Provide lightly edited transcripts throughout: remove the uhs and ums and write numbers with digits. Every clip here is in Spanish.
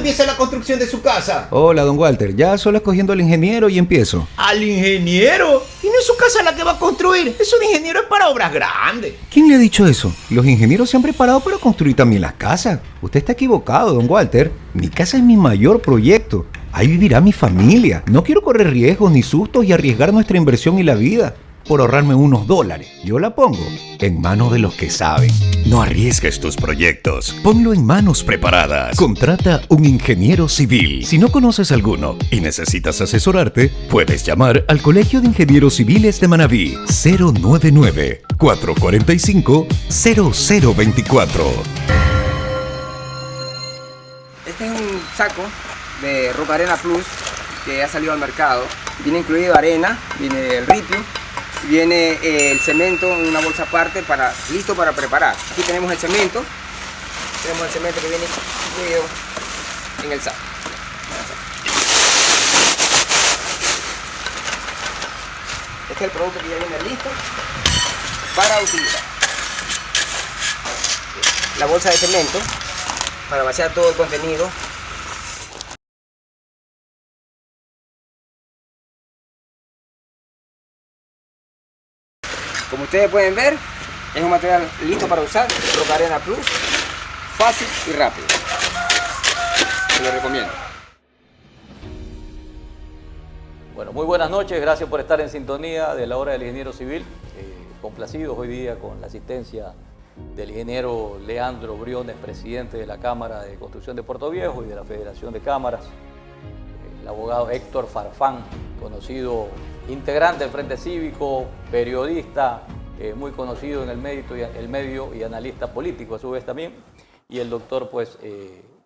empieza la construcción de su casa? Hola, don Walter. Ya solo escogiendo al ingeniero y empiezo. ¿Al ingeniero? ¿Y no es su casa la que va a construir? Es un ingeniero es para obras grandes. ¿Quién le ha dicho eso? Los ingenieros se han preparado para construir también las casas. Usted está equivocado, don Walter. Mi casa es mi mayor proyecto. Ahí vivirá mi familia. No quiero correr riesgos ni sustos y arriesgar nuestra inversión y la vida por ahorrarme unos dólares. Yo la pongo en manos de los que saben. No arriesgues tus proyectos. Ponlo en manos preparadas. Contrata un ingeniero civil. Si no conoces alguno y necesitas asesorarte, puedes llamar al Colegio de Ingenieros Civiles de Manabí 099-445-0024. Este es un saco de Roca Arena Plus que ha salido al mercado. Viene incluido arena, viene el ripio, viene el cemento en una bolsa aparte listo para preparar. Aquí tenemos el cemento que viene incluido en el saco. Este es el producto que ya viene listo para utilizar. La bolsa de cemento para vaciar todo el contenido. Como ustedes pueden ver, es un material listo para usar, Roca Arena Plus, fácil y rápido. Se lo recomiendo. Bueno, muy buenas noches, gracias por estar en sintonía de la hora del ingeniero civil. Complacidos hoy día con la asistencia del ingeniero Leandro Briones, presidente de la Cámara de Construcción de Puerto Viejo y de la Federación de Cámaras, el abogado Héctor Farfán, conocido integrante del Frente Cívico, periodista, muy conocido en el medio y analista político a su vez también, y el doctor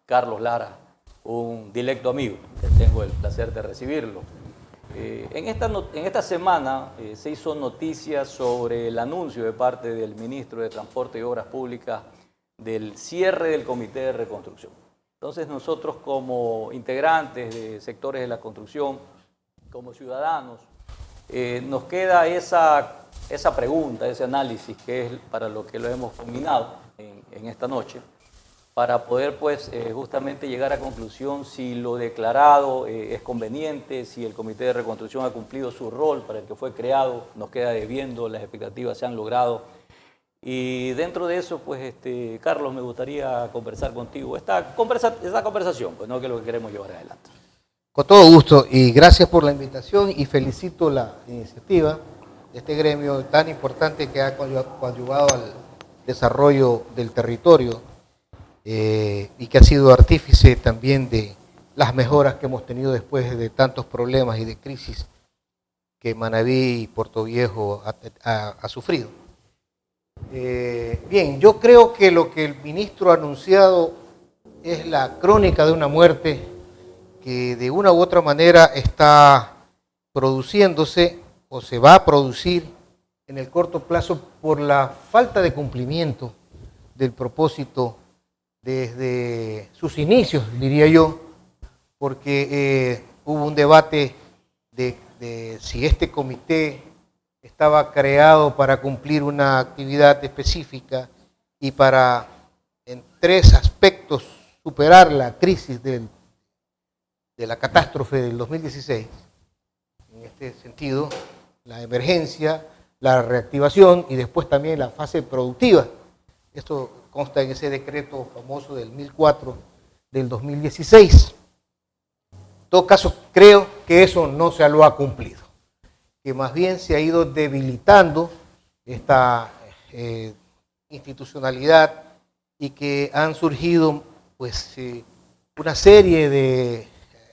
Carlos Lara, un directo amigo, que tengo el placer de recibirlo. En esta semana se hizo noticia sobre el anuncio de parte del ministro de Transporte y Obras Públicas del cierre del Comité de Reconstrucción. Entonces nosotros como integrantes de sectores de la construcción, como ciudadanos, nos queda esa pregunta, ese análisis que es para lo que lo hemos combinado en esta noche, para poder justamente llegar a conclusión si lo declarado es conveniente, si el Comité de Reconstrucción ha cumplido su rol para el que fue creado, nos queda debiendo, las expectativas se han logrado. Y dentro de eso, Carlos, me gustaría conversar contigo esta conversación, ¿no? Que es lo que queremos llevar adelante. Con todo gusto y gracias por la invitación y felicito la iniciativa de este gremio tan importante que ha coadyuvado al desarrollo del territorio y que ha sido artífice también de las mejoras que hemos tenido después de tantos problemas y de crisis que Manabí y Puerto Viejo ha sufrido. Bien, yo creo que lo que el ministro ha anunciado es la crónica de una muerte que de una u otra manera está produciéndose o se va a producir en el corto plazo por la falta de cumplimiento del propósito desde sus inicios, diría yo, porque hubo un debate de si este comité estaba creado para cumplir una actividad específica y para, en 3 aspectos, superar la crisis de la catástrofe del 2016. En este sentido, la emergencia, la reactivación y después también la fase productiva. Esto consta en ese decreto famoso del 1004 del 2016. En todo caso, creo que eso no se lo ha cumplido, que más bien se ha ido debilitando esta institucionalidad y que han surgido una serie de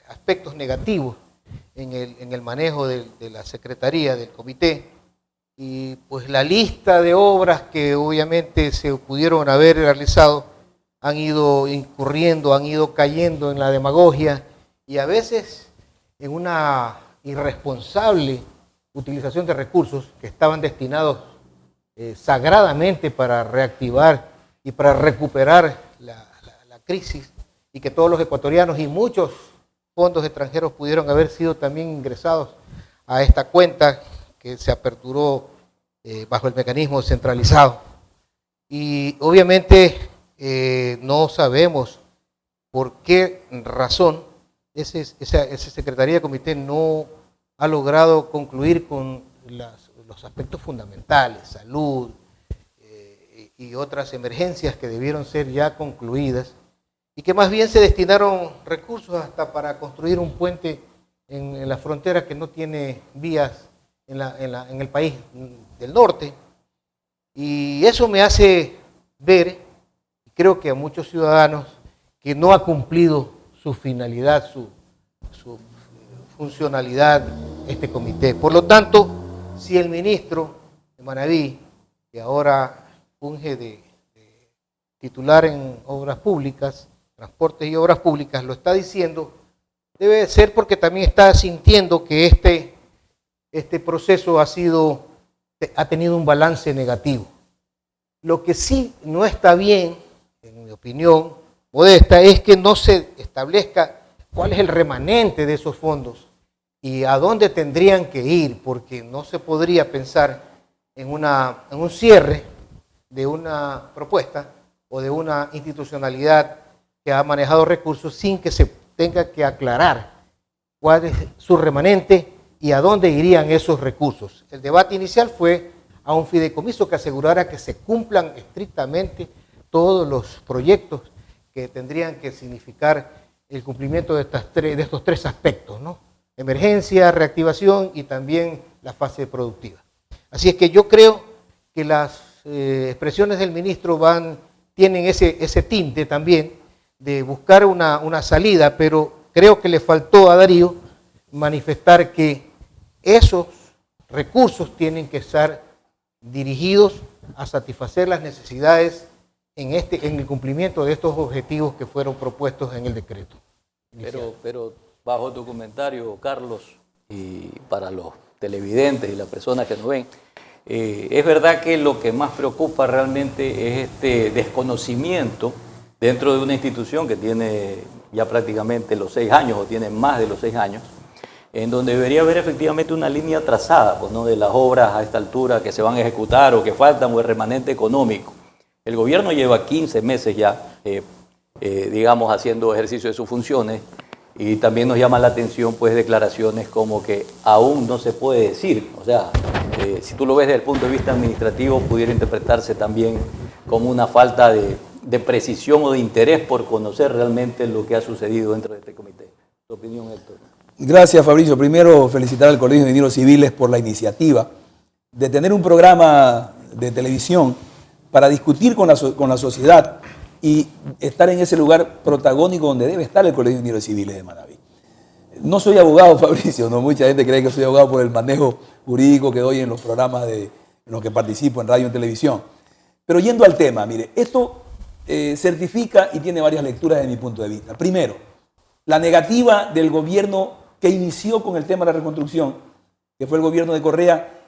aspectos negativos en el manejo de la Secretaría, del comité, y pues la lista de obras que obviamente se pudieron haber realizado han ido incurriendo, han ido cayendo en la demagogia y a veces en una irresponsable utilización de recursos que estaban destinados sagradamente para reactivar y para recuperar la crisis, y que todos los ecuatorianos y muchos fondos extranjeros pudieron haber sido también ingresados a esta cuenta que se aperturó bajo el mecanismo centralizado. Y obviamente no sabemos por qué razón esa Secretaría de Comité no ha logrado concluir con los aspectos fundamentales, salud y otras emergencias que debieron ser ya concluidas, y que más bien se destinaron recursos hasta para construir un puente en la frontera que no tiene vías en el país del norte. Y eso me hace ver, creo que a muchos ciudadanos, que no ha cumplido su finalidad, su funcionalidad este comité. Por lo tanto, si el ministro de Manabí, que ahora funge de titular en obras públicas, transportes y obras públicas, lo está diciendo, debe ser porque también está sintiendo que este proceso ha tenido un balance negativo. Lo que sí no está bien, en mi opinión modesta, es que no se establezca cuál es el remanente de esos fondos y a dónde tendrían que ir, porque no se podría pensar en un cierre de una propuesta o de una institucionalidad que ha manejado recursos sin que se tenga que aclarar cuál es su remanente y a dónde irían esos recursos. El debate inicial fue a un fideicomiso que asegurara que se cumplan estrictamente todos los proyectos que tendrían que significar el cumplimiento de estos tres aspectos, ¿no? Emergencia, reactivación y también la fase productiva. Así es que yo creo que las expresiones del ministro tienen ese tinte también de buscar una salida, pero creo que le faltó a Darío manifestar que esos recursos tienen que estar dirigidos a satisfacer las necesidades en el cumplimiento de estos objetivos que fueron propuestos en el decreto. Pero bajo tu comentario, Carlos, y para los televidentes y las personas que nos ven, es verdad que lo que más preocupa realmente es este desconocimiento dentro de una institución que tiene ya prácticamente los 6 años o tiene más de los 6 años, en donde debería haber efectivamente una línea trazada, pues, ¿no?, de las obras a esta altura que se van a ejecutar o que faltan o el remanente económico. El gobierno lleva 15 meses ya, digamos, haciendo ejercicio de sus funciones, y también nos llama la atención pues declaraciones como que aún no se puede decir. O sea, si tú lo ves desde el punto de vista administrativo, pudiera interpretarse también como una falta de precisión o de interés por conocer realmente lo que ha sucedido dentro de este comité. ¿Tu opinión, Héctor? Gracias, Fabricio. Primero, felicitar al Colegio de Ingenieros Civiles por la iniciativa de tener un programa de televisión para discutir con la sociedad y estar en ese lugar protagónico donde debe estar el Colegio de Ingenieros Civiles de Manabí. No soy abogado, Fabricio, ¿no? Mucha gente cree que soy abogado por el manejo jurídico que doy en los programas en los que participo en radio y en televisión. Pero yendo al tema, mire, esto certifica y tiene varias lecturas desde mi punto de vista. Primero, la negativa del gobierno que inició con el tema de la reconstrucción, que fue el gobierno de Correa,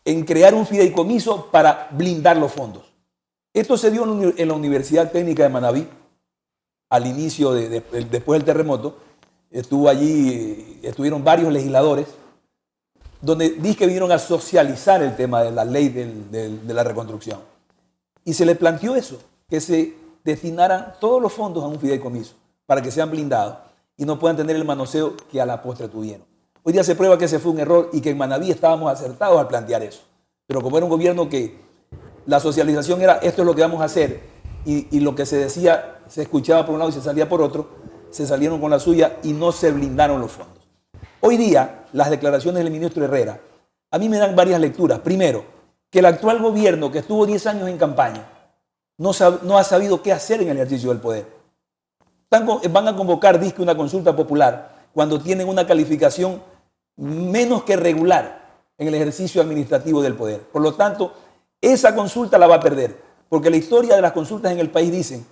en crear un fideicomiso para blindar los fondos. Esto se dio en la Universidad Técnica de Manabí, al inicio, después del terremoto. Estuvieron varios legisladores, donde que vinieron a socializar el tema de la ley de la reconstrucción. Y se les planteó eso, que se destinaran todos los fondos a un fideicomiso, para que sean blindados y no puedan tener el manoseo que a la postre tuvieron. Hoy día se prueba que ese fue un error y que en Manabí estábamos acertados al plantear eso. Pero como era un gobierno que la socialización era esto es lo que vamos a hacer y lo que se decía se escuchaba por un lado y se salía por otro, se salieron con la suya y no se blindaron los fondos. Hoy día las declaraciones del ministro Herrera a mí me dan varias lecturas. Primero, que el actual gobierno que estuvo 10 años en campaña no ha sabido qué hacer en el ejercicio del poder. Van a convocar una consulta popular cuando tienen una calificación menos que regular en el ejercicio administrativo del poder. Por lo tanto, esa consulta la va a perder, porque la historia de las consultas en el país dicen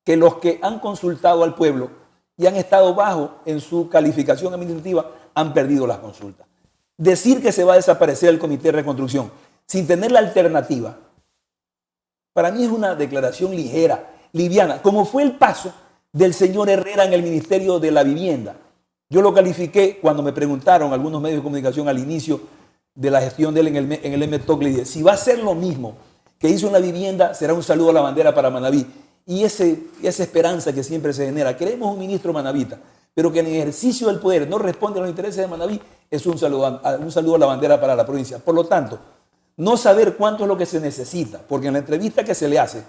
que los que han consultado al pueblo y han estado bajo en su calificación administrativa han perdido las consultas. Decir que se va a desaparecer el Comité de Reconstrucción sin tener la alternativa, para mí es una declaración ligera, liviana, como fue el paso del señor Herrera en el Ministerio de la Vivienda. Yo lo califiqué cuando me preguntaron algunos medios de comunicación al inicio de la gestión de él en el MTOC, le dije, si va a ser lo mismo que hizo en la vivienda, será un saludo a la bandera para Manabí. y esa esperanza que siempre se genera. Queremos un ministro manabita, pero que en el ejercicio del poder no responde a los intereses de Manabí, es un saludo a la bandera para la provincia. Por lo tanto, no saber cuánto es lo que se necesita, porque en la entrevista que se le hace,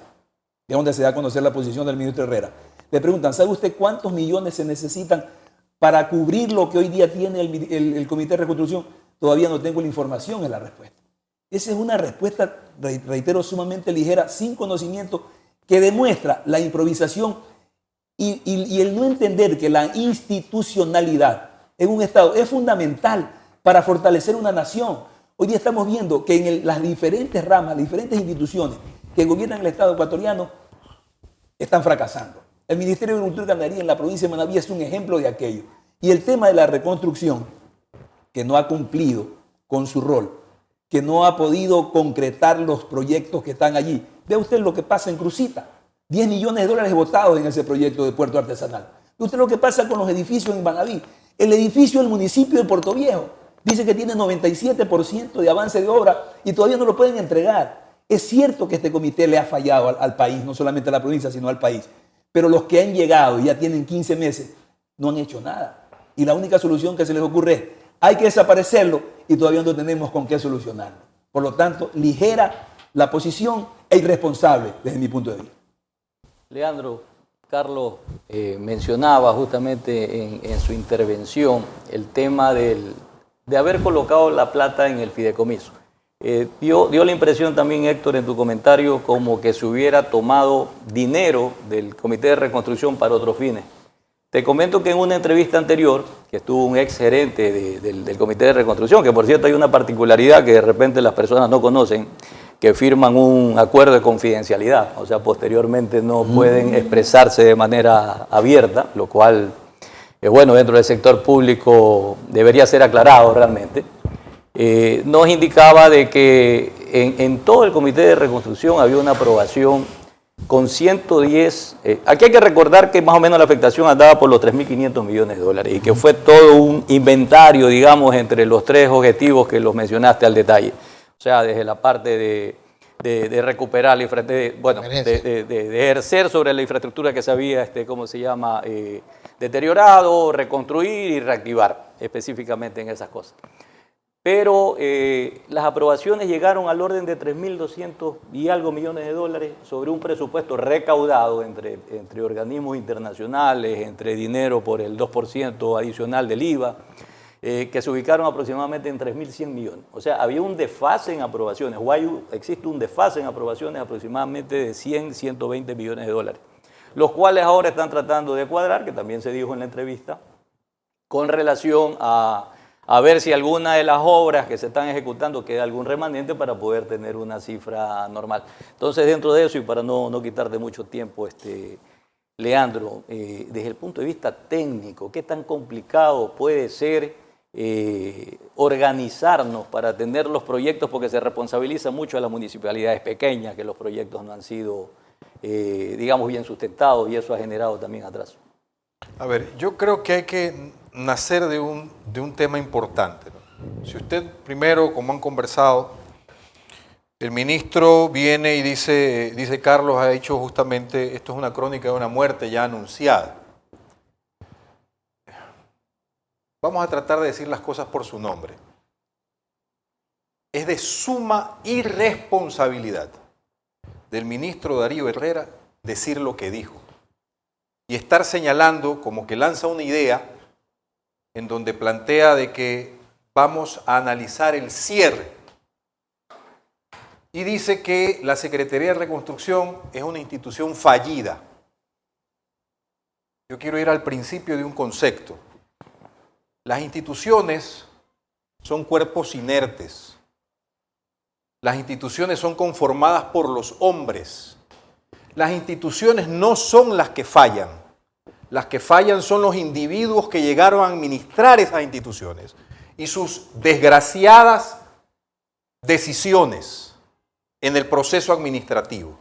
de donde se da a conocer la posición del ministro Herrera, le preguntan, ¿sabe usted cuántos millones se necesitan para cubrir lo que hoy día tiene el Comité de Reconstrucción? Todavía no tengo la información, es la respuesta. Esa es una respuesta, reitero, sumamente ligera, sin conocimiento, que demuestra la improvisación y el no entender que la institucionalidad en un Estado es fundamental para fortalecer una nación. Hoy día estamos viendo que en las diferentes ramas, las diferentes instituciones que gobiernan el Estado ecuatoriano están fracasando. El Ministerio de Agricultura y Ganadería en la provincia de Manabí es un ejemplo de aquello. Y el tema de la reconstrucción, que no ha cumplido con su rol, que no ha podido concretar los proyectos que están allí. Vea usted lo que pasa en Crucita, 10 millones de dólares votados en ese proyecto de puerto artesanal. Ve usted lo que pasa con los edificios en Manabí. El edificio del municipio de Puerto Viejo dice que tiene 97% de avance de obra y todavía no lo pueden entregar. Es cierto que este comité le ha fallado al país, no solamente a la provincia, sino al país. Pero los que han llegado y ya tienen 15 meses no han hecho nada. Y la única solución que se les ocurre es, hay que desaparecerlo y todavía no tenemos con qué solucionarlo. Por lo tanto, ligera la posición e irresponsable desde mi punto de vista. Leandro, Carlos mencionaba justamente en su intervención el tema de haber colocado la plata en el fideicomiso. Dio la impresión también, Héctor, en tu comentario, como que se hubiera tomado dinero del Comité de Reconstrucción para otros fines. Te comento que en una entrevista anterior, que estuvo un ex gerente del Comité de Reconstrucción, que por cierto hay una particularidad que de repente las personas no conocen, que firman un acuerdo de confidencialidad, o sea, posteriormente no pueden expresarse de manera abierta, lo cual, bueno, dentro del sector público debería ser aclarado realmente. Nos indicaba de que en todo el Comité de Reconstrucción había una aprobación con 110, aquí hay que recordar que más o menos la afectación andaba por los 3.500 millones de dólares y que fue todo un inventario, digamos, entre los tres objetivos que los mencionaste al detalle. O sea, desde la parte de recuperar la infraestructura, de ejercer sobre la infraestructura que se había, ¿cómo se llama?, deteriorado, reconstruir y reactivar específicamente en esas cosas. Pero las aprobaciones llegaron al orden de 3.200 y algo millones de dólares sobre un presupuesto recaudado entre organismos internacionales, entre dinero por el 2% adicional del IVA, que se ubicaron aproximadamente en 3.100 millones. O sea, había un desfase en aprobaciones, existe un desfase en aprobaciones aproximadamente de 100, 120 millones de dólares, los cuales ahora están tratando de cuadrar, que también se dijo en la entrevista, con relación a ver si alguna de las obras que se están ejecutando queda algún remanente para poder tener una cifra normal. Entonces, dentro de eso, y para no quitarte mucho tiempo, Leandro, desde el punto de vista técnico, ¿qué tan complicado puede ser organizarnos para tener los proyectos? Porque se responsabiliza mucho a las municipalidades pequeñas que los proyectos no han sido, digamos, bien sustentados y eso ha generado también atraso. A ver, yo creo que hay que nacer de un tema importante, ¿no? Si usted primero, como han conversado, el ministro viene y dice Carlos ha dicho justamente, esto es una crónica de una muerte ya anunciada. Vamos a tratar de decir las cosas por su nombre. Es de suma irresponsabilidad del ministro Darío Herrera decir lo que dijo y estar señalando como que lanza una idea en donde plantea de que vamos a analizar el cierre y dice que la Secretaría de Reconstrucción es una institución fallida. Yo quiero ir al principio de un concepto. Las instituciones son cuerpos inertes. Las instituciones son conformadas por los hombres. Las instituciones no son las que fallan. Las que fallan son los individuos que llegaron a administrar esas instituciones y sus desgraciadas decisiones en el proceso administrativo.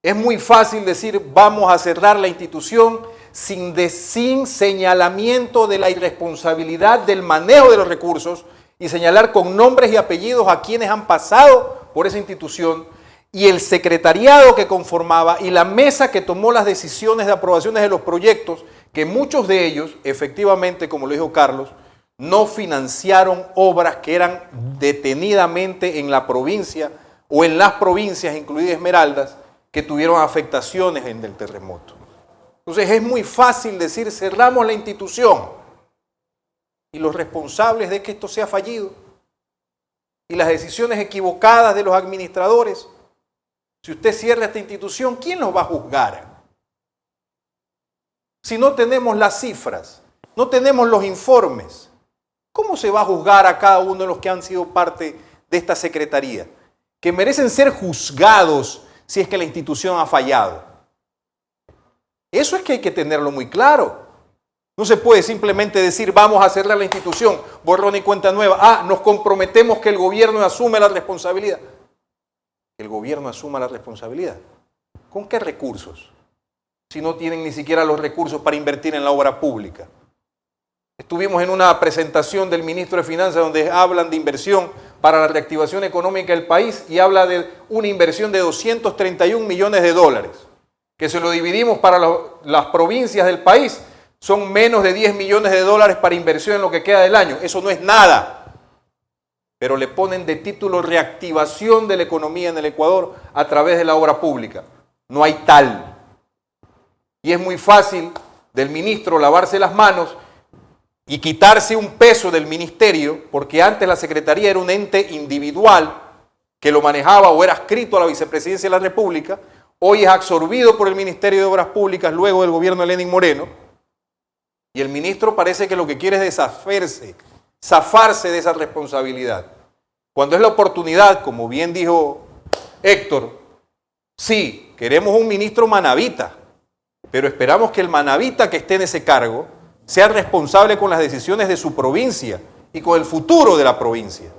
Es muy fácil decir vamos a cerrar la institución sin señalamiento de la irresponsabilidad del manejo de los recursos y señalar con nombres y apellidos a quienes han pasado por esa institución y el secretariado que conformaba y la mesa que tomó las decisiones de aprobaciones de los proyectos, que muchos de ellos, efectivamente, como lo dijo Carlos, no financiaron obras que eran detenidamente en la provincia o en las provincias, incluidas Esmeraldas, que tuvieron afectaciones en el terremoto. Entonces es muy fácil decir cerramos la institución y los responsables de que esto sea fallido y las decisiones equivocadas de los administradores. Si usted cierra esta institución, ¿quién los va a juzgar? Si no tenemos las cifras, no tenemos los informes, ¿cómo se va a juzgar a cada uno de los que han sido parte de esta secretaría? Que merecen ser juzgados si es que la institución ha fallado. Eso es que hay que tenerlo muy claro. No se puede simplemente decir vamos a cerrar la institución, borrón y cuenta nueva. Nos comprometemos que el gobierno asume la responsabilidad. El gobierno asuma la responsabilidad. ¿Con qué recursos? Si no tienen ni siquiera los recursos para invertir en la obra pública. Estuvimos en una presentación del ministro de Finanzas donde hablan de inversión para la reactivación económica del país y habla de una inversión de 231 millones de dólares, que si lo dividimos para las provincias del país, son menos de 10 millones de dólares para inversión en lo que queda del año. Eso no es nada. Pero le ponen de título reactivación de la economía en el Ecuador a través de la obra pública. No hay tal. Y es muy fácil del ministro lavarse las manos y quitarse un peso del ministerio, porque antes la Secretaría era un ente individual que lo manejaba o era adscrito a la Vicepresidencia de la República. Hoy es absorbido por el Ministerio de Obras Públicas luego del gobierno de Lenín Moreno. Y el ministro parece que lo que quiere es zafarse de esa responsabilidad. Cuando es la oportunidad, como bien dijo Héctor, sí, queremos un ministro manabita, pero esperamos que el manabita que esté en ese cargo sea responsable con las decisiones de su provincia y con el futuro de la provincia.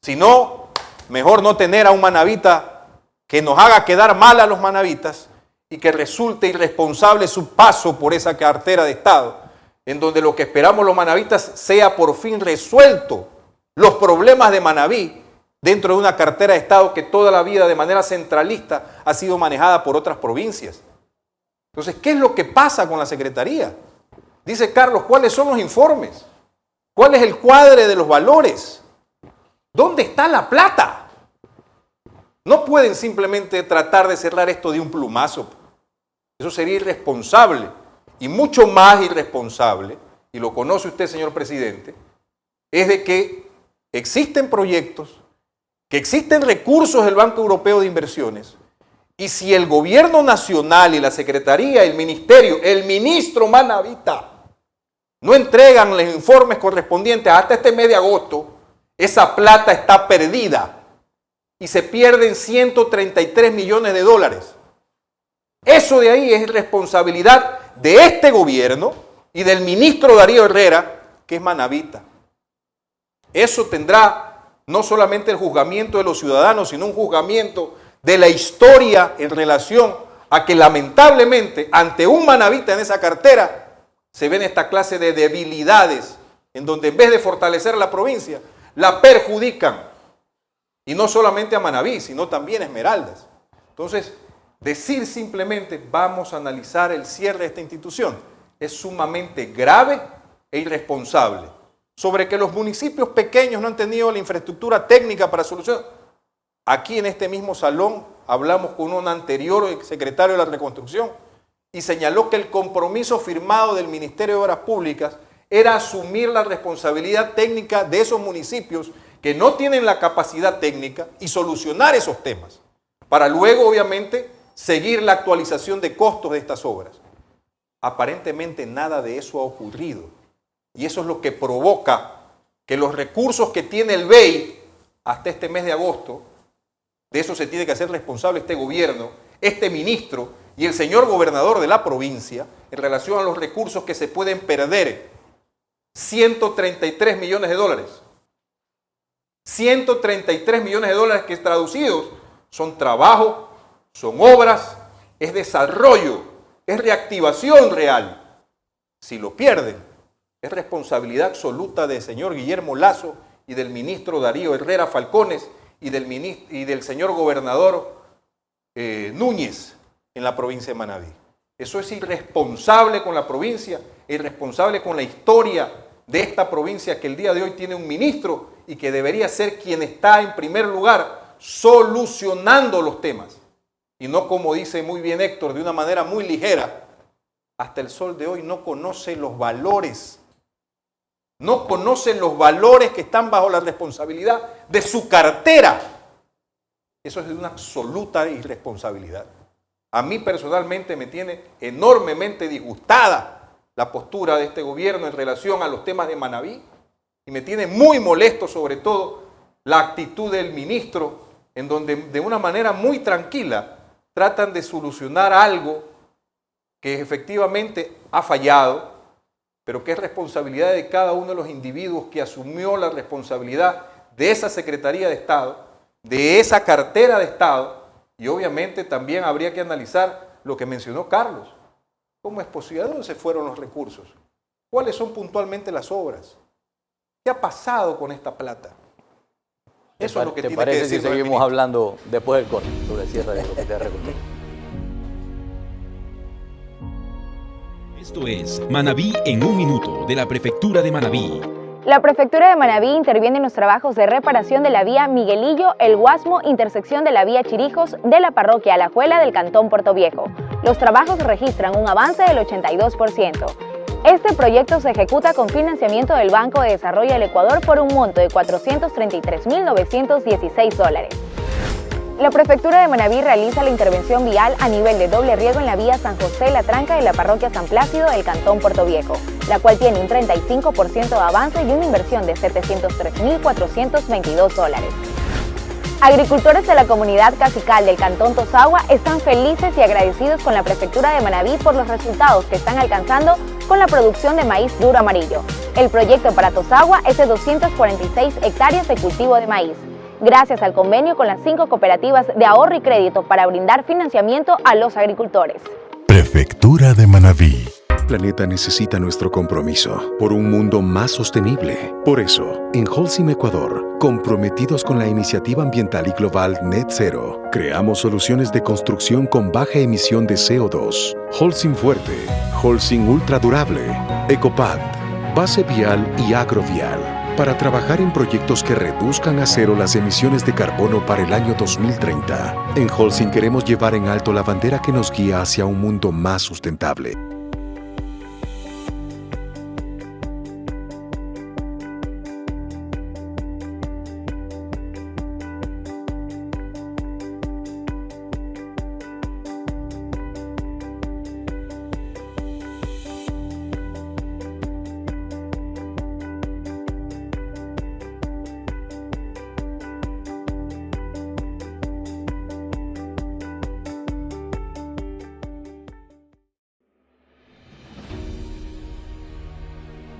Si no, mejor no tener a un manabita que nos haga quedar mal a los manabitas y que resulte irresponsable su paso por esa cartera de Estado, en donde lo que esperamos los manabitas sea por fin resuelto los problemas de Manabí dentro de una cartera de Estado que toda la vida de manera centralista ha sido manejada por otras provincias. Entonces, ¿qué es lo que pasa con la Secretaría? Dice Carlos, ¿cuáles son los informes? ¿Cuál es el cuadre de los valores? ¿Dónde está la plata? No pueden simplemente tratar de cerrar esto de un plumazo. Eso sería irresponsable. Y mucho más irresponsable, y lo conoce usted, señor presidente, es de que existen proyectos, que existen recursos del Banco Europeo de Inversiones, y si el gobierno nacional y la Secretaría, el ministerio, el ministro Manabita, no entregan los informes correspondientes hasta este mes de agosto, esa plata está perdida y se pierden 133 millones de dólares. Eso de ahí es responsabilidad de este gobierno y del ministro Darío Herrera, que es manabita. Eso tendrá no solamente el juzgamiento de los ciudadanos, sino un juzgamiento de la historia en relación a que lamentablemente ante un manabita en esa cartera se ven esta clase de debilidades en donde en vez de fortalecer a la provincia, la perjudican. Y no solamente a Manabí, sino también a Esmeraldas. Entonces, decir simplemente vamos a analizar el cierre de esta institución es sumamente grave e irresponsable. Sobre que los municipios pequeños no han tenido la infraestructura técnica para solucionar. Aquí en este mismo salón hablamos con un anterior secretario de la Reconstrucción y señaló que el compromiso firmado del Ministerio de Obras Públicas era asumir la responsabilidad técnica de esos municipios que no tienen la capacidad técnica y solucionar esos temas, para luego obviamente seguir la actualización de costos de estas obras. Aparentemente nada de eso ha ocurrido y eso es lo que provoca que los recursos que tiene el BEI hasta este mes de agosto, de eso se tiene que hacer responsable este gobierno, este ministro y el señor gobernador de la provincia en relación a los recursos que se pueden perder. 133 millones de dólares. 133 millones de dólares que traducidos son trabajo, son obras, es desarrollo, es reactivación real. Si lo pierden, es responsabilidad absoluta del señor Guillermo Lasso y del ministro Darío Herrera Falcones y del señor gobernador Núñez en la provincia de Manabí. Eso es irresponsable con la provincia, irresponsable con la historia de esta provincia que el día de hoy tiene un ministro y que debería ser quien está en primer lugar solucionando los temas. Y no, como dice muy bien Héctor, de una manera muy ligera. Hasta el sol de hoy no conoce los valores. No conoce los valores que están bajo la responsabilidad de su cartera. Eso es de una absoluta irresponsabilidad. A mí personalmente me tiene enormemente disgustada la postura de este gobierno en relación a los temas de Manabí y me tiene muy molesto sobre todo la actitud del ministro en donde de una manera muy tranquila tratan de solucionar algo que efectivamente ha fallado, pero que es responsabilidad de cada uno de los individuos que asumió la responsabilidad de esa Secretaría de Estado, de esa cartera de Estado, y obviamente también habría que analizar lo que mencionó Carlos. ¿Cómo es posible? ¿A dónde se fueron los recursos? ¿Cuáles son puntualmente las obras? ¿Qué ha pasado con esta plata? Eso es lo que tiene que decir. ¿Te parece si seguimos hablando después del corte sobre el cierre del Comité de Reconstrucción? Esto es Manabí en un minuto, de la Prefectura de Manabí. La Prefectura de Manabí interviene en los trabajos de reparación de la vía Miguelillo, El Guasmo, intersección de la vía Chirijos de la parroquia Alajuela del Cantón Puerto Viejo. Los trabajos registran un avance del 82%. Este proyecto se ejecuta con financiamiento del Banco de Desarrollo del Ecuador por un monto de $433.916. La Prefectura de Manabí realiza la intervención vial a nivel de doble riego en la vía San José La Tranca de la parroquia San Plácido del Cantón Puerto Viejo, la cual tiene un 35% de avance y una inversión de $703.422. Agricultores de la comunidad cacical del Cantón Tosagua están felices y agradecidos con la Prefectura de Manabí por los resultados que están alcanzando con la producción de maíz duro amarillo. El proyecto para Tosagua es de 246 hectáreas de cultivo de maíz, gracias al convenio con las 5 cooperativas de ahorro y crédito para brindar financiamiento a los agricultores. Prefectura de Manabí. El planeta necesita nuestro compromiso por un mundo más sostenible. Por eso, en Holcim Ecuador, comprometidos con la iniciativa ambiental y global Net Zero, creamos soluciones de construcción con baja emisión de CO2. Holcim Fuerte, Holcim Ultra Durable, Ecopad, Base Vial y Agrovial, para trabajar en proyectos que reduzcan a cero las emisiones de carbono para el año 2030. En Holcim queremos llevar en alto la bandera que nos guía hacia un mundo más sustentable.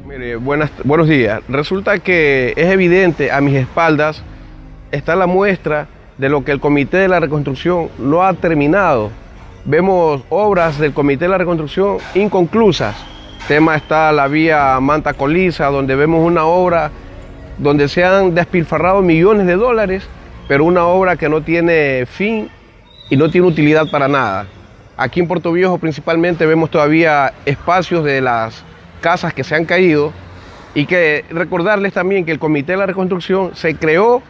Mire, buenos días. Resulta que es evidente, a mis espaldas está la muestra de lo que el Comité de la Reconstrucción no ha terminado. Vemos obras del Comité de la Reconstrucción inconclusas. Tema está la vía Manta Coliza, donde vemos una obra donde se han despilfarrado millones de dólares, pero una obra que no tiene fin y no tiene utilidad para nada. Aquí en Puerto Viejo principalmente vemos todavía espacios de las casas que se han caído, y que recordarles también que el Comité de la Reconstrucción se creó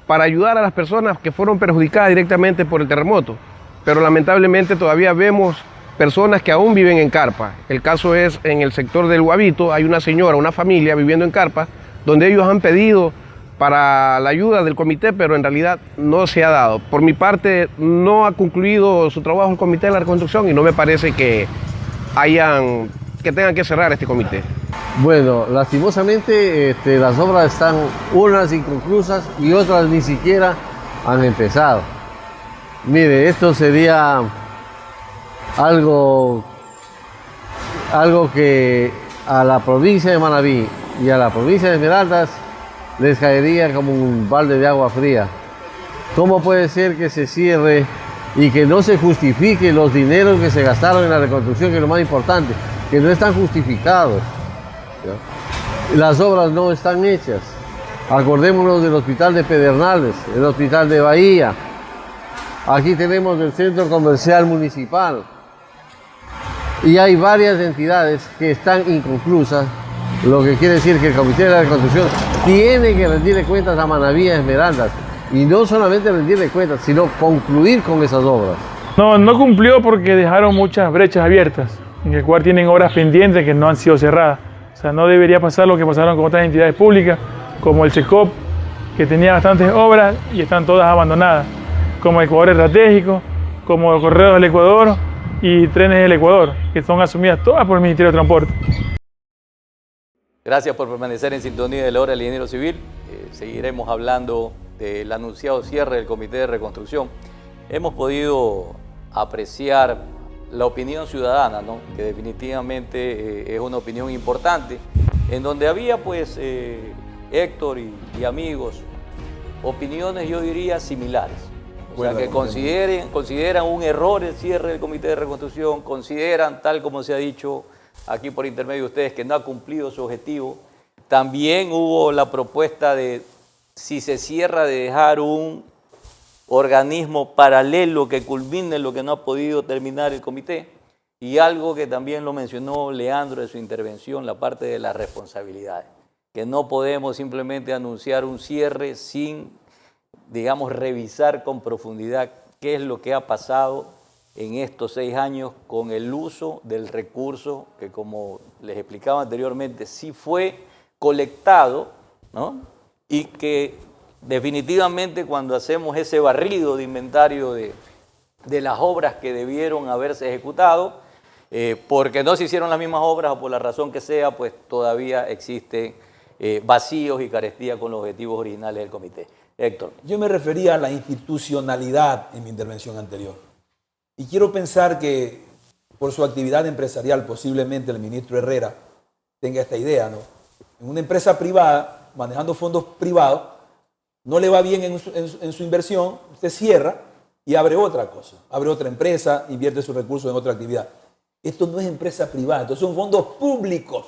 para ayudar a las personas que fueron perjudicadas directamente por el terremoto, pero lamentablemente todavía vemos personas que aún viven en carpa. El caso es en el sector del Guavito, hay una señora, una familia viviendo en carpa, donde ellos han pedido para la ayuda del comité, pero en realidad no se ha dado. Por mi parte, no ha concluido su trabajo el Comité de la Reconstrucción y no me parece que tengan que cerrar este comité. Bueno, lastimosamente las obras están unas inconclusas y otras ni siquiera han empezado. Mire, esto sería algo que a la provincia de Manabí y a la provincia de Esmeraldas les caería como un balde de agua fría. ¿Cómo puede ser que se cierre y que no se justifique los dineros que se gastaron en la reconstrucción, que es lo más importante, que no están justificados? ¿Ya? Las obras no están hechas. Acordémonos del hospital de Pedernales, el hospital de Bahía. Aquí tenemos el centro comercial municipal. Y hay varias entidades que están inconclusas, lo que quiere decir que el Comité de la Reconstrucción tiene que rendirle cuentas a Manabí y a Esmeraldas. Y no solamente rendirle cuentas, sino concluir con esas obras. No cumplió porque dejaron muchas brechas abiertas, en el cual tienen obras pendientes que no han sido cerradas. O sea, no debería pasar lo que pasaron con otras entidades públicas, como el SECOP, que tenía bastantes obras y están todas abandonadas, como Ecuador Estratégico, como Correos del Ecuador y Trenes del Ecuador, que son asumidas todas por el Ministerio de Transporte. Gracias por permanecer en sintonía de la hora del ingeniero civil. Seguiremos hablando del anunciado cierre del Comité de Reconstrucción. Hemos podido apreciar la opinión ciudadana, ¿no? Que definitivamente es una opinión importante, en donde había pues Héctor y amigos, opiniones yo diría similares. O sea, que consideran un error el cierre del Comité de Reconstrucción, consideran, tal como se ha dicho aquí por intermedio de ustedes, que no ha cumplido su objetivo. También hubo la propuesta de, si se cierra, de dejar un organismo paralelo que culmine lo que no ha podido terminar el comité. Y algo que también lo mencionó Leandro en su intervención, la parte de las responsabilidades. Que no podemos simplemente anunciar un cierre sin, digamos, revisar con profundidad qué es lo que ha pasado en estos 6 años con el uso del recurso que, como les explicaba anteriormente, sí fue colectado, ¿no? Y que definitivamente cuando hacemos ese barrido de inventario de las obras que debieron haberse ejecutado, porque no se hicieron las mismas obras o por la razón que sea, pues todavía existen vacíos y carestía con los objetivos originales del comité. Héctor. Yo me refería a la institucionalidad en mi intervención anterior. Y quiero pensar que por su actividad empresarial, posiblemente el ministro Herrera tenga esta idea, ¿no? En una empresa privada, manejando fondos privados, no le va bien en su inversión, usted cierra y abre otra cosa, abre otra empresa, invierte sus recursos en otra actividad. Esto no es empresa privada, estos son fondos públicos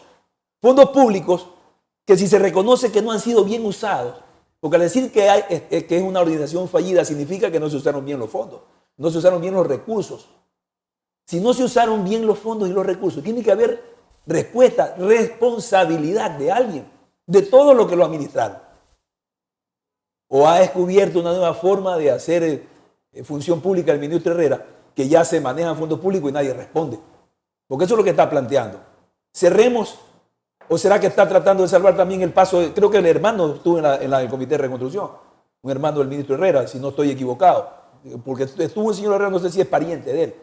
que si se reconoce que no han sido bien usados, porque al decir que es una organización fallida significa que no se usaron bien los fondos, no se usaron bien los recursos. Si no se usaron bien los fondos y los recursos, tiene que haber respuesta, responsabilidad de alguien, de todo lo que lo administraron. O ha descubierto una nueva forma de hacer función pública el ministro Herrera, que ya se manejan fondos públicos y nadie responde. Porque eso es lo que está planteando. ¿Cerremos o será que está tratando de salvar también el paso? Creo que el hermano estuvo en el Comité de Reconstrucción, un hermano del ministro Herrera, si no estoy equivocado. Porque estuvo el señor Herrera, no sé si es pariente de él.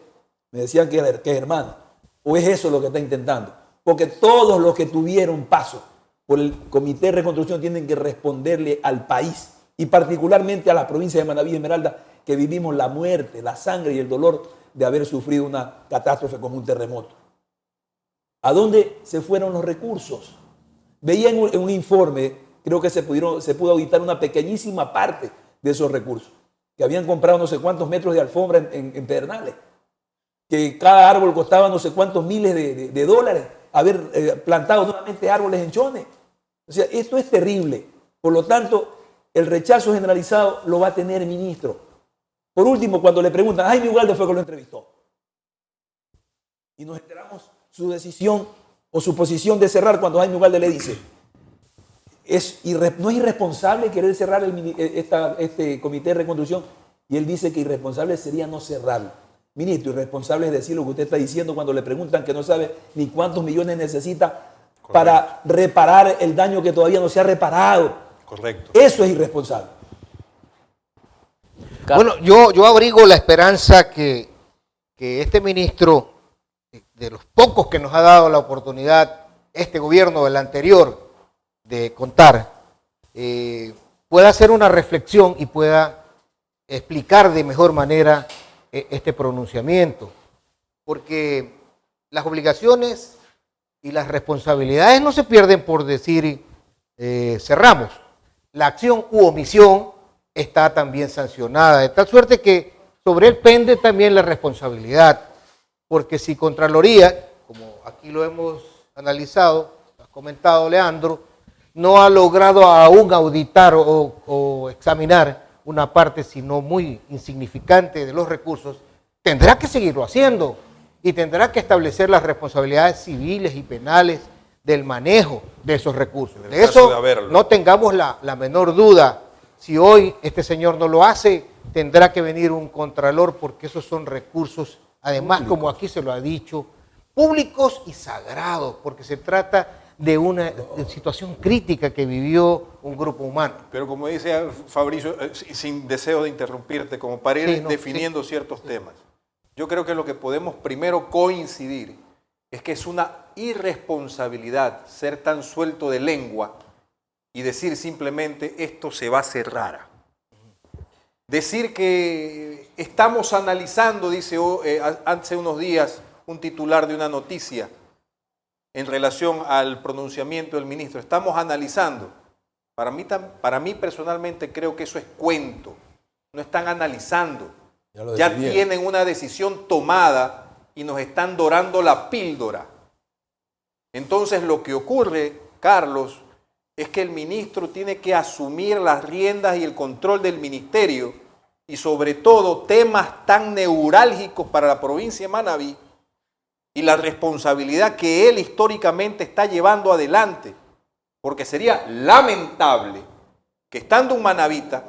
Me decían que es hermano. ¿O es eso lo que está intentando? Porque todos los que tuvieron paso por el Comité de Reconstrucción tienen que responderle al país y particularmente a la provincia de Manabí y Esmeralda, que vivimos la muerte, la sangre y el dolor de haber sufrido una catástrofe como un terremoto. ¿A dónde se fueron los recursos? Veía en un informe, creo que se pudo auditar una pequeñísima parte de esos recursos, que habían comprado no sé cuántos metros de alfombra en Pedernales, que cada árbol costaba no sé cuántos miles de dólares, haber plantado nuevamente árboles en Chones. O sea, esto es terrible. Por lo tanto, el rechazo generalizado lo va a tener el ministro. Por último, cuando le preguntan, Jaime Ugalde fue que lo entrevistó. Y nos enteramos su decisión o su posición de cerrar cuando Jaime Ugalde le dice, no es irresponsable querer cerrar este Comité de Reconstrucción. Y él dice que irresponsable sería no cerrarlo. Ministro, irresponsable es decir lo que usted está diciendo cuando le preguntan que no sabe ni cuántos millones necesita para reparar el daño que todavía no se ha reparado. Correcto. Eso es irresponsable. Bueno, yo abrigo la esperanza que este ministro, de los pocos que nos ha dado la oportunidad este gobierno, el anterior, de contar, pueda hacer una reflexión y pueda explicar de mejor manera este pronunciamiento. Porque las obligaciones y las responsabilidades no se pierden por decir cerramos. La acción u omisión está también sancionada, de tal suerte que sobre él pende también la responsabilidad, porque si Contraloría, como aquí lo hemos analizado, ha comentado Leandro, no ha logrado aún auditar o examinar una parte, sino muy insignificante de los recursos, tendrá que seguirlo haciendo y tendrá que establecer las responsabilidades civiles y penales del manejo de esos recursos. De eso no tengamos la menor duda. Si hoy este señor no lo hace, tendrá que venir un contralor, porque esos son recursos, además, como aquí se lo ha dicho, públicos y sagrados, porque se trata de una situación crítica que vivió un grupo humano. Pero como dice Fabricio, sin deseo de interrumpirte, como para ir definiendo ciertos temas, yo creo que lo que podemos primero coincidir es que es una irresponsabilidad ser tan suelto de lengua y decir simplemente esto se va a cerrar. Decir que estamos analizando, dice hace unos días un titular de una noticia en relación al pronunciamiento del ministro, estamos analizando. Para mí personalmente creo que eso es cuento, no están analizando, ya tienen una decisión tomada y nos están dorando la píldora. Entonces lo que ocurre, Carlos, es que el ministro tiene que asumir las riendas y el control del ministerio y sobre todo temas tan neurálgicos para la provincia de Manabí y la responsabilidad que él históricamente está llevando adelante, porque sería lamentable que estando un manabita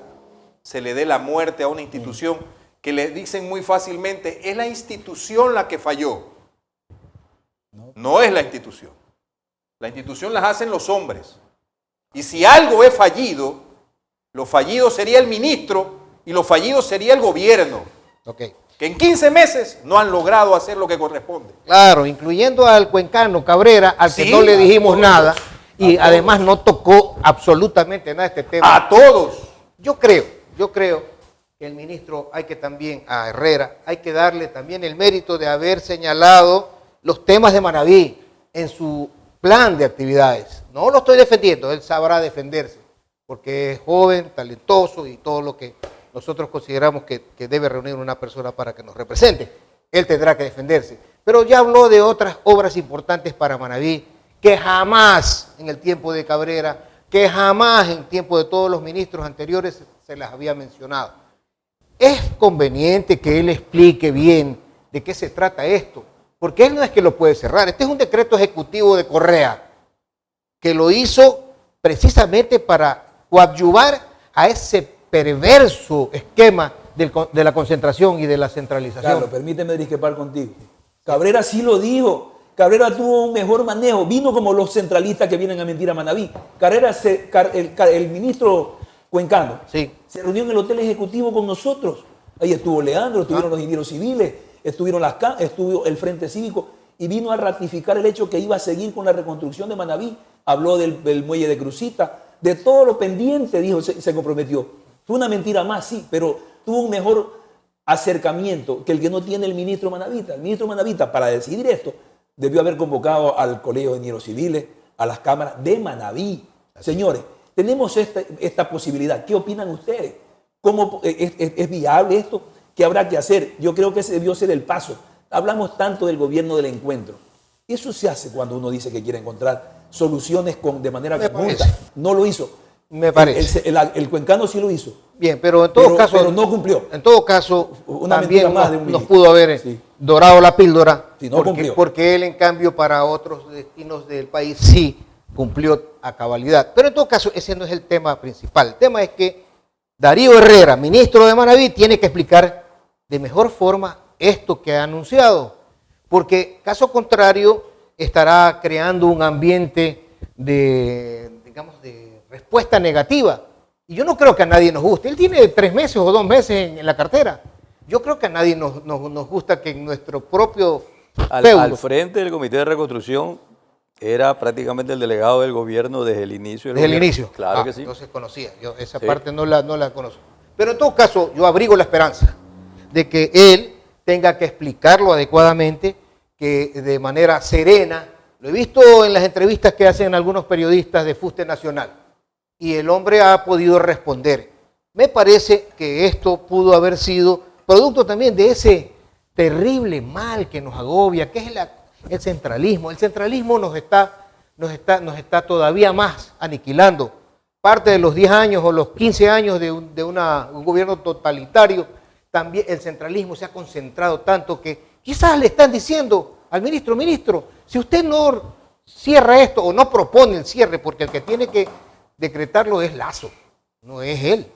se le dé la muerte a una institución que le dicen muy fácilmente, es la institución la que falló. No es la institución. La institución las hacen los hombres. Y si algo es fallido, lo fallido sería el ministro y lo fallido sería el gobierno. Que en 15 meses no han logrado hacer lo que corresponde. Claro, incluyendo al cuencano Cabrera, al que no le dijimos nada, y además no tocó absolutamente nada este tema. A todos. Yo creo que el ministro hay que también, a Herrera, hay que darle también el mérito de haber señalado los temas de Manabí en su plan de actividades. No lo estoy defendiendo, él sabrá defenderse, porque es joven, talentoso y todo lo que nosotros consideramos que debe reunir una persona para que nos represente. Él tendrá que defenderse. Pero ya habló de otras obras importantes para Manabí, que jamás en el tiempo de Cabrera, que jamás en tiempo de todos los ministros anteriores se las había mencionado. Es conveniente que él explique bien de qué se trata esto, porque él no es que lo puede cerrar. Este es un decreto ejecutivo de Correa, que lo hizo precisamente para coadyuvar a ese perverso esquema de la concentración y de la centralización. Carlos, permíteme discrepar contigo. Cabrera sí lo dijo. Cabrera tuvo un mejor manejo. Vino como los centralistas que vienen a mentir a Manabí. El ministro Cuencano se reunió en el hotel ejecutivo con nosotros. Ahí estuvo Leandro, estuvieron los ingenieros civiles, estuvo el Frente Cívico y vino a ratificar el hecho que iba a seguir con la reconstrucción de Manabí. Habló del muelle de Crucita, de todo lo pendiente, dijo, se comprometió. Fue una mentira más, sí, pero tuvo un mejor acercamiento que el que no tiene el ministro Manavita. El ministro Manavita, para decidir esto, debió haber convocado al Colegio de Ingenieros Civiles, a las cámaras de Manabí. Señores, tenemos esta posibilidad. ¿Qué opinan ustedes? ¿Cómo es viable esto? ¿Qué habrá que hacer? Yo creo que ese debió ser el paso. Hablamos tanto del gobierno del encuentro. Eso se hace cuando uno dice que quiere encontrar soluciones de manera conjunta. No lo hizo. Me parece. El cuencano sí lo hizo. Bien, pero en todo caso... Pero no cumplió. En todo caso, una también más nos pudo haber dorado la píldora, porque él, en cambio, para otros destinos del país sí cumplió a cabalidad. Pero en todo caso, ese no es el tema principal. El tema es que Darío Herrera, ministro de Manabí, tiene que explicar de mejor forma esto que ha anunciado, porque caso contrario estará creando un ambiente de respuesta negativa. Y yo no creo que a nadie nos guste. Él tiene 3 meses o 2 meses en la cartera. Yo creo que a nadie nos gusta que en nuestro propio al frente del Comité de Reconstrucción era prácticamente el delegado del gobierno desde el inicio. Desde el inicio. Claro que sí. Entonces conocía. Yo esa parte no la conozco. Pero en todo caso, yo abrigo la esperanza de que él tenga que explicarlo adecuadamente, que de manera serena. Lo he visto en las entrevistas que hacen algunos periodistas de Fuste Nacional. Y el hombre ha podido responder. Me parece que esto pudo haber sido producto también de ese terrible mal que nos agobia, que es el centralismo. El centralismo nos está nos está todavía más aniquilando. Parte de los 10 años o los 15 años de un gobierno totalitario, también el centralismo se ha concentrado tanto que quizás le están diciendo al ministro, si usted no cierra esto o no propone el cierre, porque el que tiene que decretarlo es Lasso, no es él.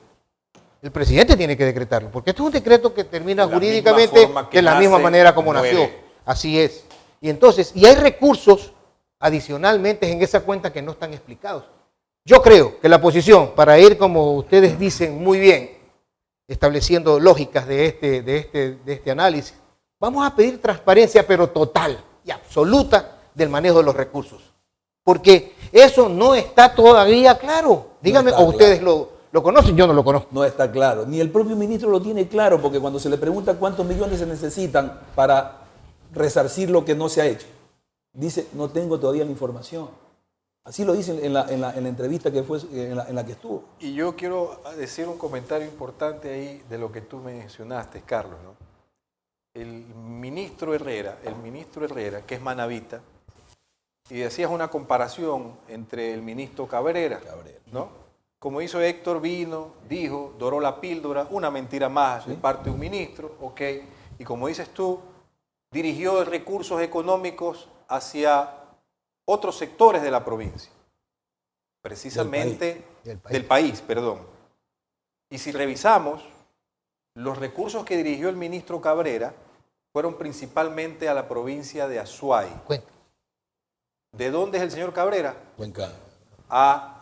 El presidente tiene que decretarlo, porque esto es un decreto que termina jurídicamente de la misma manera como nació. Así es. Y entonces, y hay recursos adicionalmente en esa cuenta que no están explicados. Yo creo que la posición, para ir como ustedes dicen muy bien, estableciendo lógicas de este análisis, vamos a pedir transparencia, pero total y absoluta del manejo de los recursos. Porque eso no está todavía claro. Díganme, o ustedes lo conocen, yo no lo conozco. No está claro. Ni el propio ministro lo tiene claro, porque cuando se le pregunta cuántos millones se necesitan para resarcir lo que no se ha hecho, dice, no tengo todavía la información. Así lo dice en la entrevista que fue en la que estuvo. Y yo quiero decir un comentario importante ahí de lo que tú mencionaste, Carlos, ¿no? El ministro Herrera, que es manabita, y decías una comparación entre el ministro Cabrera, ¿no? Como hizo Héctor, dijo, doró la píldora, una mentira más de parte de un ministro, ok, y como dices tú, dirigió recursos económicos hacia otros sectores de la provincia, precisamente del país. Y si revisamos, los recursos que dirigió el ministro Cabrera fueron principalmente a la provincia de Azuay. Cuenca. ¿De dónde es el señor Cabrera? Cuenca.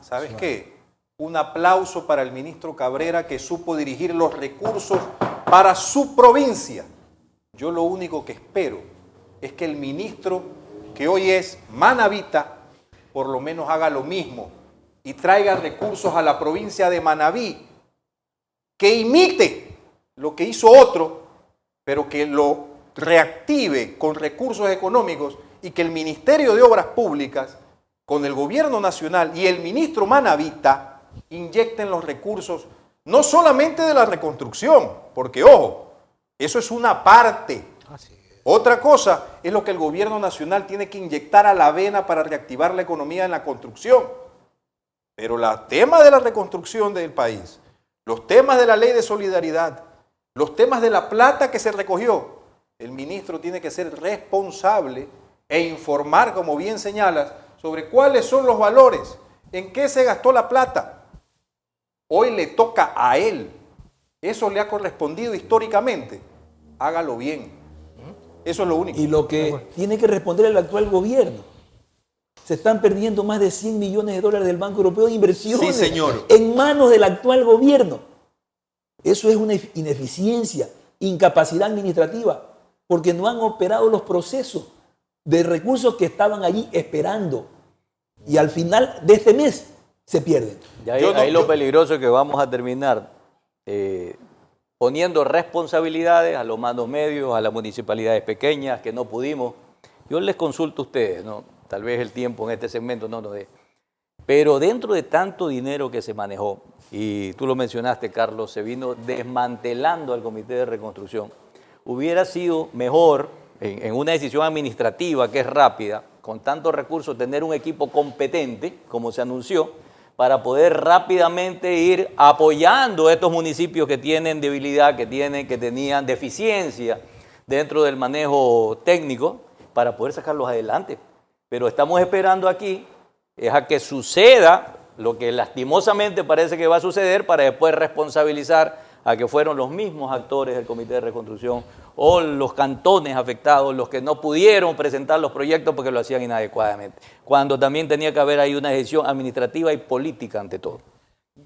¿Sabes qué? Un aplauso para el ministro Cabrera, que supo dirigir los recursos para su provincia. Yo lo único que espero es que el ministro, que hoy es manabita, por lo menos haga lo mismo y traiga recursos a la provincia de Manabí, que imite lo que hizo otro, pero que lo reactive con recursos económicos, y que el Ministerio de Obras Públicas, con el gobierno nacional y el ministro manabita, inyecten los recursos, no solamente de la reconstrucción, porque ojo, eso es una parte. Otra cosa es lo que el gobierno nacional tiene que inyectar a la avena para reactivar la economía en la construcción. Pero el tema de la reconstrucción del país, los temas de la ley de solidaridad, los temas de la plata que se recogió, el ministro tiene que ser responsable e informar, como bien señalas, sobre cuáles son los valores, en qué se gastó la plata. Hoy le toca a él. Eso le ha correspondido históricamente. Hágalo bien. Eso es lo único. Y lo que tiene que responder el actual gobierno. Se están perdiendo más de 100 millones de dólares del Banco Europeo de inversiones, sí, señor, en manos del actual gobierno. Eso es una ineficiencia, incapacidad administrativa, porque no han operado los procesos de recursos que estaban allí esperando. Y al final de este mes se pierden. Y ahí lo peligroso es que vamos a terminar poniendo responsabilidades a los mandos medios, a las municipalidades pequeñas que no pudimos. Yo les consulto a ustedes, ¿no? Tal vez el tiempo en este segmento no nos dé. Pero dentro de tanto dinero que se manejó, y tú lo mencionaste, Carlos, se vino desmantelando al Comité de Reconstrucción, hubiera sido mejor, en una decisión administrativa que es rápida, con tantos recursos, tener un equipo competente, como se anunció, para poder rápidamente ir apoyando a estos municipios que tienen debilidad, que tenían deficiencia dentro del manejo técnico, para poder sacarlos adelante. Pero estamos esperando aquí es a que suceda lo que lastimosamente parece que va a suceder, para después responsabilizar a que fueron los mismos actores del Comité de Reconstrucción o los cantones afectados los que no pudieron presentar los proyectos porque lo hacían inadecuadamente, cuando también tenía que haber ahí una decisión administrativa y política ante todo.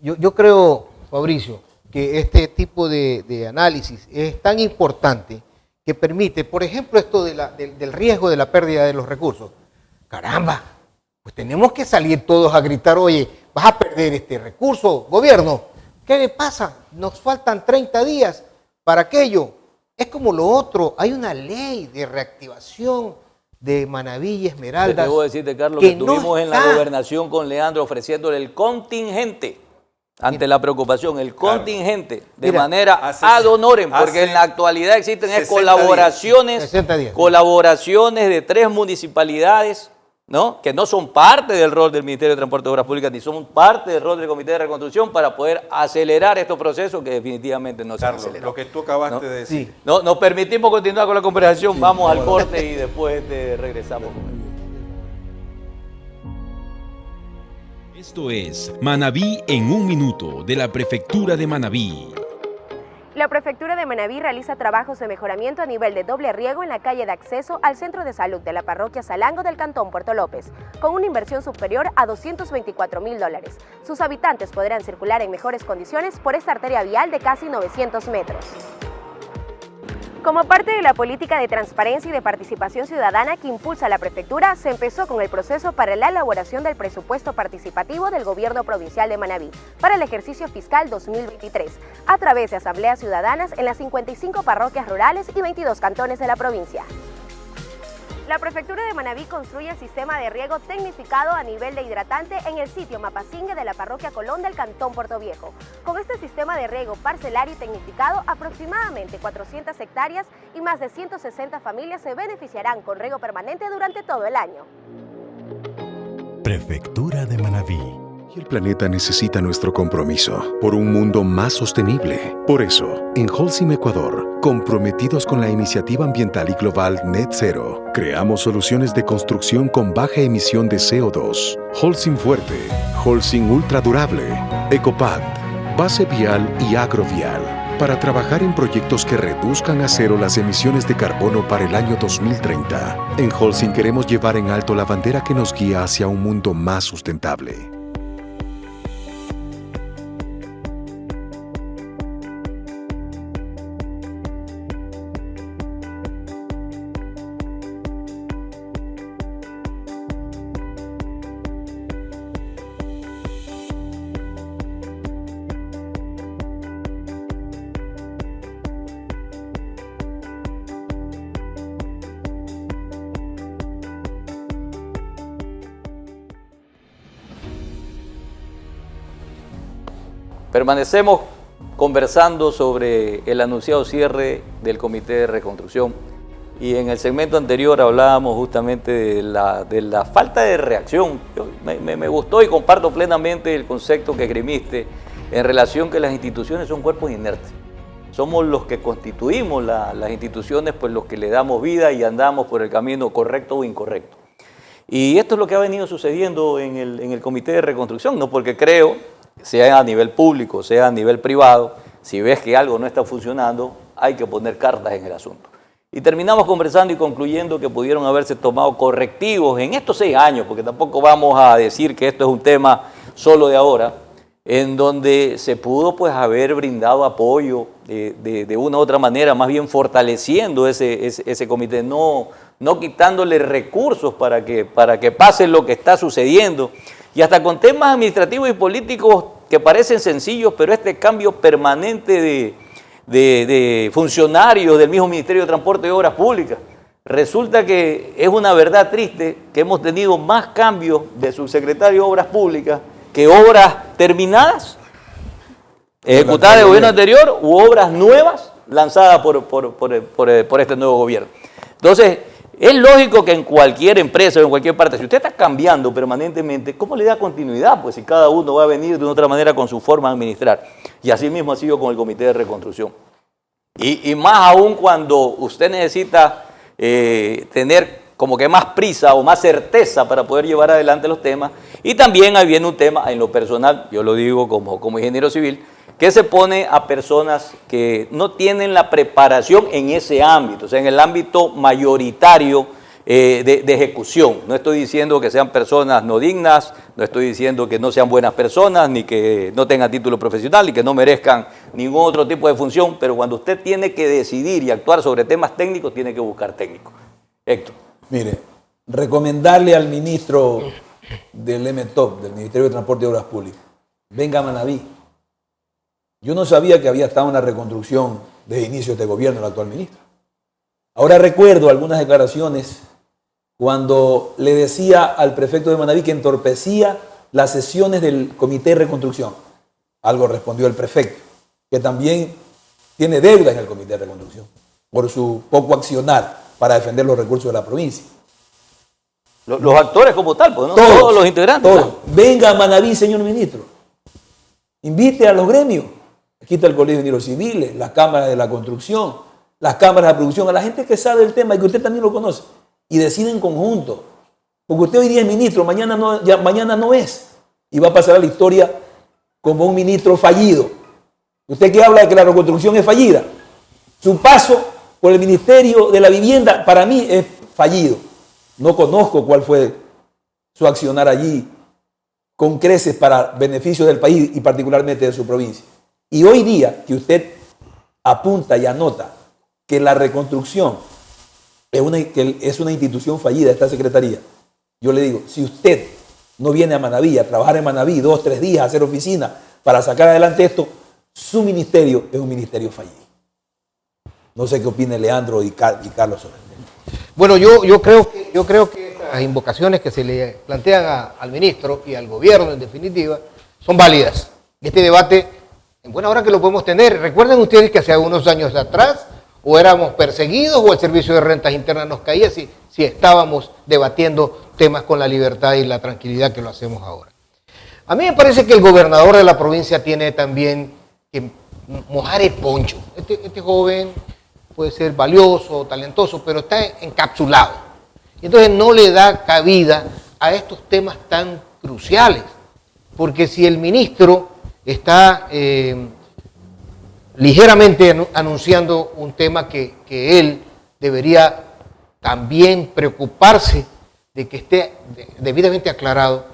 Yo creo, Fabricio, que este tipo de análisis es tan importante que permite, por ejemplo, esto del riesgo de la pérdida de los recursos. Caramba, pues tenemos que salir todos a gritar, oye, vas a perder este recurso, gobierno. ¿Qué le pasa? Nos faltan 30 días para aquello. Es como lo otro, hay una ley de reactivación de Manabí y Esmeraldas. Debo decirte, Carlos, que estuvimos en la gobernación con Leandro ofreciéndole el contingente, ante la preocupación, el contingente, de manera ad honorem, porque en la actualidad existen colaboraciones de 3 municipalidades ¿no? Que no son parte del rol del Ministerio de Transporte y Obras Públicas, ni son parte del rol del Comité de Reconstrucción para poder acelerar estos procesos que definitivamente no se han acelerado. Lo que tú acabaste de decir. No, nos permitimos continuar con la conversación, vamos al corte y después regresamos con él. Esto es Manabí en un minuto de la Prefectura de Manabí. La Prefectura de Manabí realiza trabajos de mejoramiento a nivel de doble riego en la calle de acceso al Centro de Salud de la Parroquia Salango del Cantón Puerto López, con una inversión superior a $224.000. Sus habitantes podrán circular en mejores condiciones por esta arteria vial de casi 900 metros. Como parte de la política de transparencia y de participación ciudadana que impulsa la Prefectura, se empezó con el proceso para la elaboración del presupuesto participativo del Gobierno Provincial de Manabí para el ejercicio fiscal 2023, a través de asambleas ciudadanas en las 55 parroquias rurales y 22 cantones de la provincia. La Prefectura de Manabí construye el sistema de riego tecnificado a nivel de hidratante en el sitio Mapasingue de la Parroquia Colón del Cantón Puerto Viejo. Con este sistema de riego parcelario y tecnificado, aproximadamente 400 hectáreas y más de 160 familias se beneficiarán con riego permanente durante todo el año. Prefectura de Manabí. Y el planeta necesita nuestro compromiso por un mundo más sostenible. Por eso, en Holcim Ecuador, comprometidos con la iniciativa ambiental y global Net Zero, creamos soluciones de construcción con baja emisión de CO2. Holcim Fuerte, Holcim Ultra Durable, Ecopad, Base Vial y Agrovial, para trabajar en proyectos que reduzcan a cero las emisiones de carbono para el año 2030. En Holcim queremos llevar en alto la bandera que nos guía hacia un mundo más sustentable. Permanecemos conversando sobre el anunciado cierre del Comité de Reconstrucción y en el segmento anterior hablábamos justamente de la falta de reacción. Me gustó y comparto plenamente el concepto que esgrimiste en relación que las instituciones son cuerpos inertes. Somos los que constituimos las instituciones, pues los que le damos vida y andamos por el camino correcto o incorrecto. Y esto es lo que ha venido sucediendo en el Comité de Reconstrucción, no porque creo, sea a nivel público, sea a nivel privado, si ves que algo no está funcionando, hay que poner cartas en el asunto. Y terminamos conversando y concluyendo que pudieron haberse tomado correctivos en estos 6 años, porque tampoco vamos a decir que esto es un tema solo de ahora, en donde se pudo pues haber brindado apoyo de una u otra manera, más bien fortaleciendo ese comité, no quitándole recursos para que pase lo que está sucediendo, y hasta con temas administrativos y políticos que parecen sencillos, pero este cambio permanente de funcionarios del mismo Ministerio de Transporte y Obras Públicas. Resulta que es una verdad triste que hemos tenido más cambios de subsecretario de Obras Públicas que obras terminadas, ejecutadas del gobierno anterior, u obras nuevas lanzadas por este nuevo gobierno. Entonces, es lógico que en cualquier empresa o en cualquier parte, si usted está cambiando permanentemente, ¿cómo le da continuidad? Pues si cada uno va a venir de una otra manera con su forma de administrar. Y así mismo ha sido con el Comité de Reconstrucción. Y más aún cuando usted necesita tener como que más prisa o más certeza para poder llevar adelante los temas. Y también ahí viene un tema, en lo personal, yo lo digo como ingeniero civil, que se pone a personas que no tienen la preparación en ese ámbito, o sea, en el ámbito mayoritario de ejecución. No estoy diciendo que sean personas no dignas, no estoy diciendo que no sean buenas personas, ni que no tengan título profesional, ni que no merezcan ningún otro tipo de función, pero cuando usted tiene que decidir y actuar sobre temas técnicos, tiene que buscar técnicos. Héctor. Mire, recomendarle al ministro del MTOP, del Ministerio de Transporte y Obras Públicas, venga a Manabí. Yo no sabía que había estado en la reconstrucción desde inicio de este gobierno, el actual ministro. Ahora recuerdo algunas declaraciones cuando le decía al prefecto de Manabí que entorpecía las sesiones del Comité de Reconstrucción. Algo respondió el prefecto, que también tiene deuda en el Comité de Reconstrucción por su poco accionar para defender los recursos de la provincia. Los actores como tal, pues, ¿no? Todos los integrantes. Todos. Venga a Manaví, señor ministro. Invite a los gremios. Aquí está el Colegio de Ingenieros Civiles, las cámaras de la construcción, las cámaras de producción, a la gente que sabe el tema y que usted también lo conoce. Y decide en conjunto. Porque usted hoy día es ministro, mañana no es. Y va a pasar a la historia como un ministro fallido. Usted que habla de que la reconstrucción es fallida. Su paso por el Ministerio de la Vivienda para mí es fallido. No conozco cuál fue su accionar allí con creces para beneficio del país y particularmente de su provincia. Y hoy día que usted apunta y anota que la reconstrucción es una institución fallida, esta secretaría, yo le digo, si usted no viene a Manaví, a trabajar en Manaví 2, 3 días, a hacer oficina para sacar adelante esto, su ministerio es un ministerio fallido. No sé qué opine Leandro y Carlos sobre el tema. Bueno, yo creo que las invocaciones que se le plantean al ministro y al gobierno, en definitiva, son válidas. Este debate, en buena hora que lo podemos tener. Recuerden ustedes que hace unos años atrás, o éramos perseguidos o el Servicio de Rentas Internas nos caía si estábamos debatiendo temas con la libertad y la tranquilidad que lo hacemos ahora. A mí me parece que el gobernador de la provincia tiene también que mojar el poncho. Este joven puede ser valioso, talentoso, pero está encapsulado. Entonces no le da cabida a estos temas tan cruciales. Porque si el ministro está ligeramente anunciando un tema que él debería también preocuparse de que esté debidamente aclarado,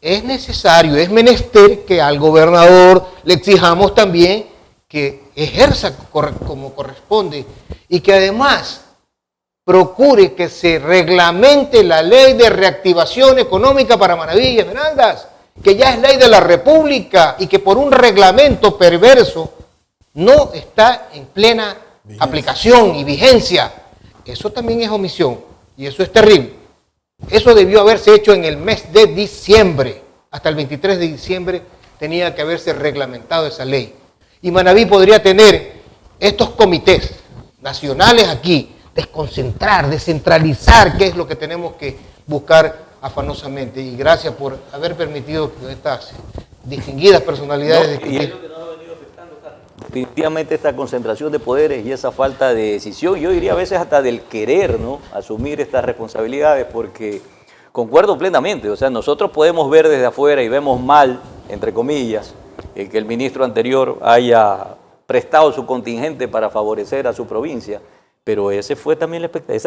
es necesario, es menester que al gobernador le exijamos también que ejerza como corresponde y que además procure que se reglamente la ley de reactivación económica para Manaví y Esmeraldas, que ya es ley de la República y que por un reglamento perverso no está en plena aplicación y vigencia. Eso también es omisión y eso es terrible. Eso debió haberse hecho en el mes de diciembre. Hasta el 23 de diciembre tenía que haberse reglamentado esa ley. Y Manaví podría tener estos comités nacionales aquí, desconcentrar, descentralizar, que es lo que tenemos que buscar afanosamente. Y gracias por haber permitido que estas distinguidas personalidades definitivamente esta concentración de poderes y esa falta de decisión, yo diría a veces hasta del querer, ¿no?, asumir estas responsabilidades, porque concuerdo plenamente, o sea, nosotros podemos ver desde afuera y vemos mal, entre comillas, que el ministro anterior haya prestado su contingente para favorecer a su provincia, pero esa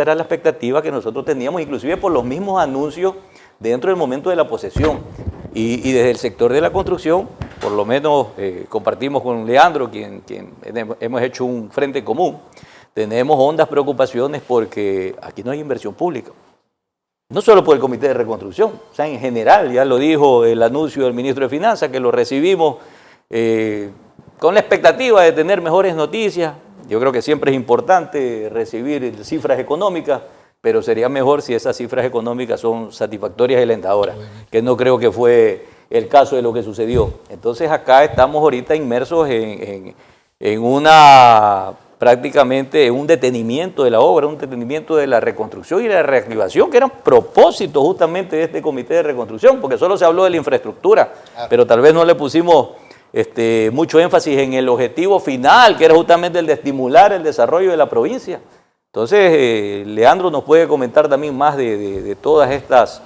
era la expectativa que nosotros teníamos, inclusive por los mismos anuncios dentro del momento de la posesión. Y desde el sector de la construcción, por lo menos compartimos con Leandro, quien hemos hecho un frente común, tenemos hondas preocupaciones porque aquí no hay inversión pública. No solo por el Comité de Reconstrucción, o sea, en general, ya lo dijo el anuncio del ministro de Finanzas, que lo recibimos con la expectativa de tener mejores noticias. Yo creo que siempre es importante recibir cifras económicas, pero sería mejor si esas cifras económicas son satisfactorias y alentadoras, que no creo que fue el caso de lo que sucedió. Entonces acá estamos ahorita inmersos en prácticamente un detenimiento de la obra, un detenimiento de la reconstrucción y la reactivación, que eran propósitos justamente de este Comité de Reconstrucción, porque solo se habló de la infraestructura, pero tal vez no le pusimos mucho énfasis en el objetivo final, que era justamente el de estimular el desarrollo de la provincia. Entonces, Leandro nos puede comentar también más de todas estas,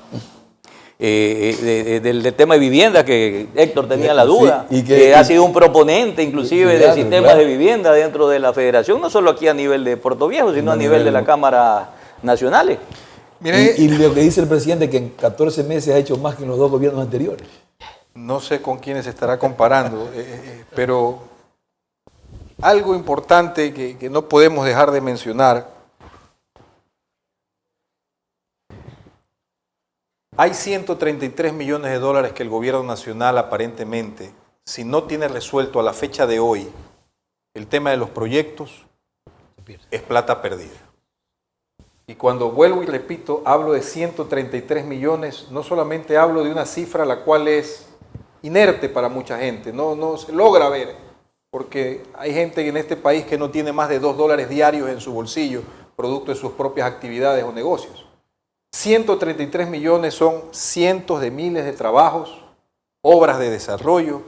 del tema de vivienda, que Héctor tenía la duda, sí, y que ha sido un proponente inclusive de sistemas de vivienda dentro de la federación, no solo aquí a nivel de Puerto Viejo, sino a nivel de la Cámara nacionales. Y lo que dice el presidente, que en 14 meses ha hecho más que en los 2 gobiernos anteriores. No sé con quiénes se estará comparando, pero algo importante que no podemos dejar de mencionar: hay 133 millones de dólares que el gobierno nacional aparentemente, si no tiene resuelto a la fecha de hoy el tema de los proyectos, es plata perdida. Y cuando vuelvo y repito, hablo de 133 millones, no solamente hablo de una cifra la cual es inerte para mucha gente, no se logra ver, porque hay gente en este país que no tiene más de $2 diarios en su bolsillo, producto de sus propias actividades o negocios. 133 millones son cientos de miles de trabajos, obras de desarrollo,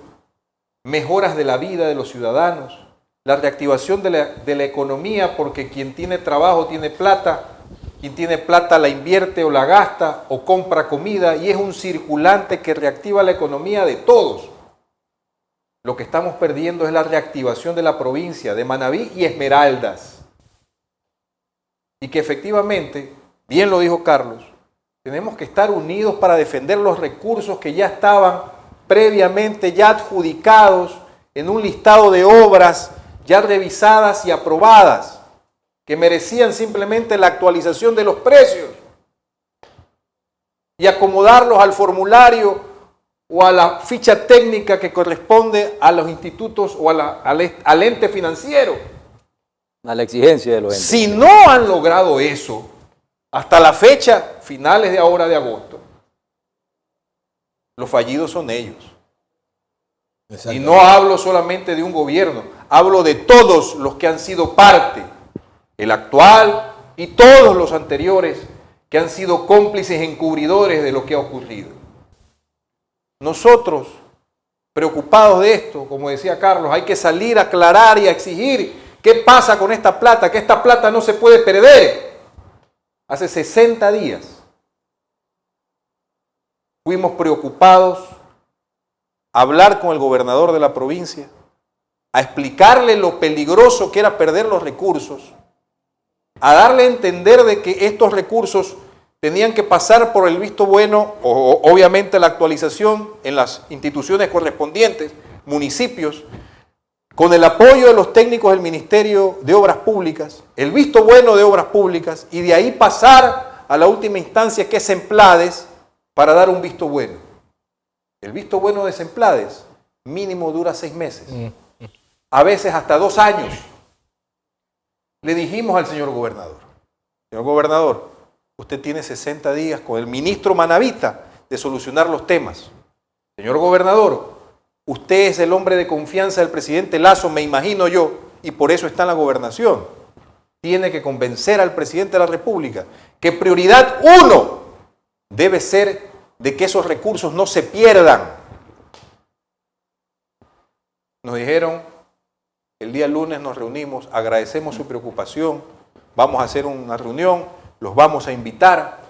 mejoras de la vida de los ciudadanos, la reactivación de la economía, porque quien tiene trabajo tiene plata, quien tiene plata la invierte o la gasta o compra comida, y es un circulante que reactiva la economía de todos. Lo que estamos perdiendo es la reactivación de la provincia de Manabí y Esmeraldas. Y que efectivamente, bien lo dijo Carlos, tenemos que estar unidos para defender los recursos que ya estaban previamente ya adjudicados en un listado de obras ya revisadas y aprobadas, que merecían simplemente la actualización de los precios y acomodarlos al formulario o a la ficha técnica que corresponde a los institutos o al ente financiero. A la exigencia de los entes. Si no han logrado eso, hasta la fecha, finales de ahora de agosto, los fallidos son ellos. Y no hablo solamente de un gobierno, hablo de todos los que han sido parte, el actual y todos los anteriores que han sido cómplices encubridores de lo que ha ocurrido. Nosotros, preocupados de esto, como decía Carlos, hay que salir a aclarar y a exigir qué pasa con esta plata, que esta plata no se puede perder. Hace 60 días fuimos preocupados a hablar con el gobernador de la provincia, a explicarle lo peligroso que era perder los recursos, a darle a entender de que estos recursos tenían que pasar por el visto bueno, o obviamente la actualización en las instituciones correspondientes, municipios, con el apoyo de los técnicos del Ministerio de Obras Públicas, el visto bueno de Obras Públicas, y de ahí pasar a la última instancia, que es Semplades, para dar un visto bueno. El visto bueno de Semplades mínimo dura 6 meses, a veces hasta 2 años. Le dijimos al señor gobernador, usted tiene 60 días con el ministro Manavita de solucionar los temas. Señor gobernador, usted es el hombre de confianza del presidente Lasso, me imagino yo, y por eso está en la gobernación. Tiene que convencer al presidente de la República que prioridad 1 debe ser de que esos recursos no se pierdan. Nos dijeron, el día lunes nos reunimos, agradecemos su preocupación, vamos a hacer una reunión, los vamos a invitar.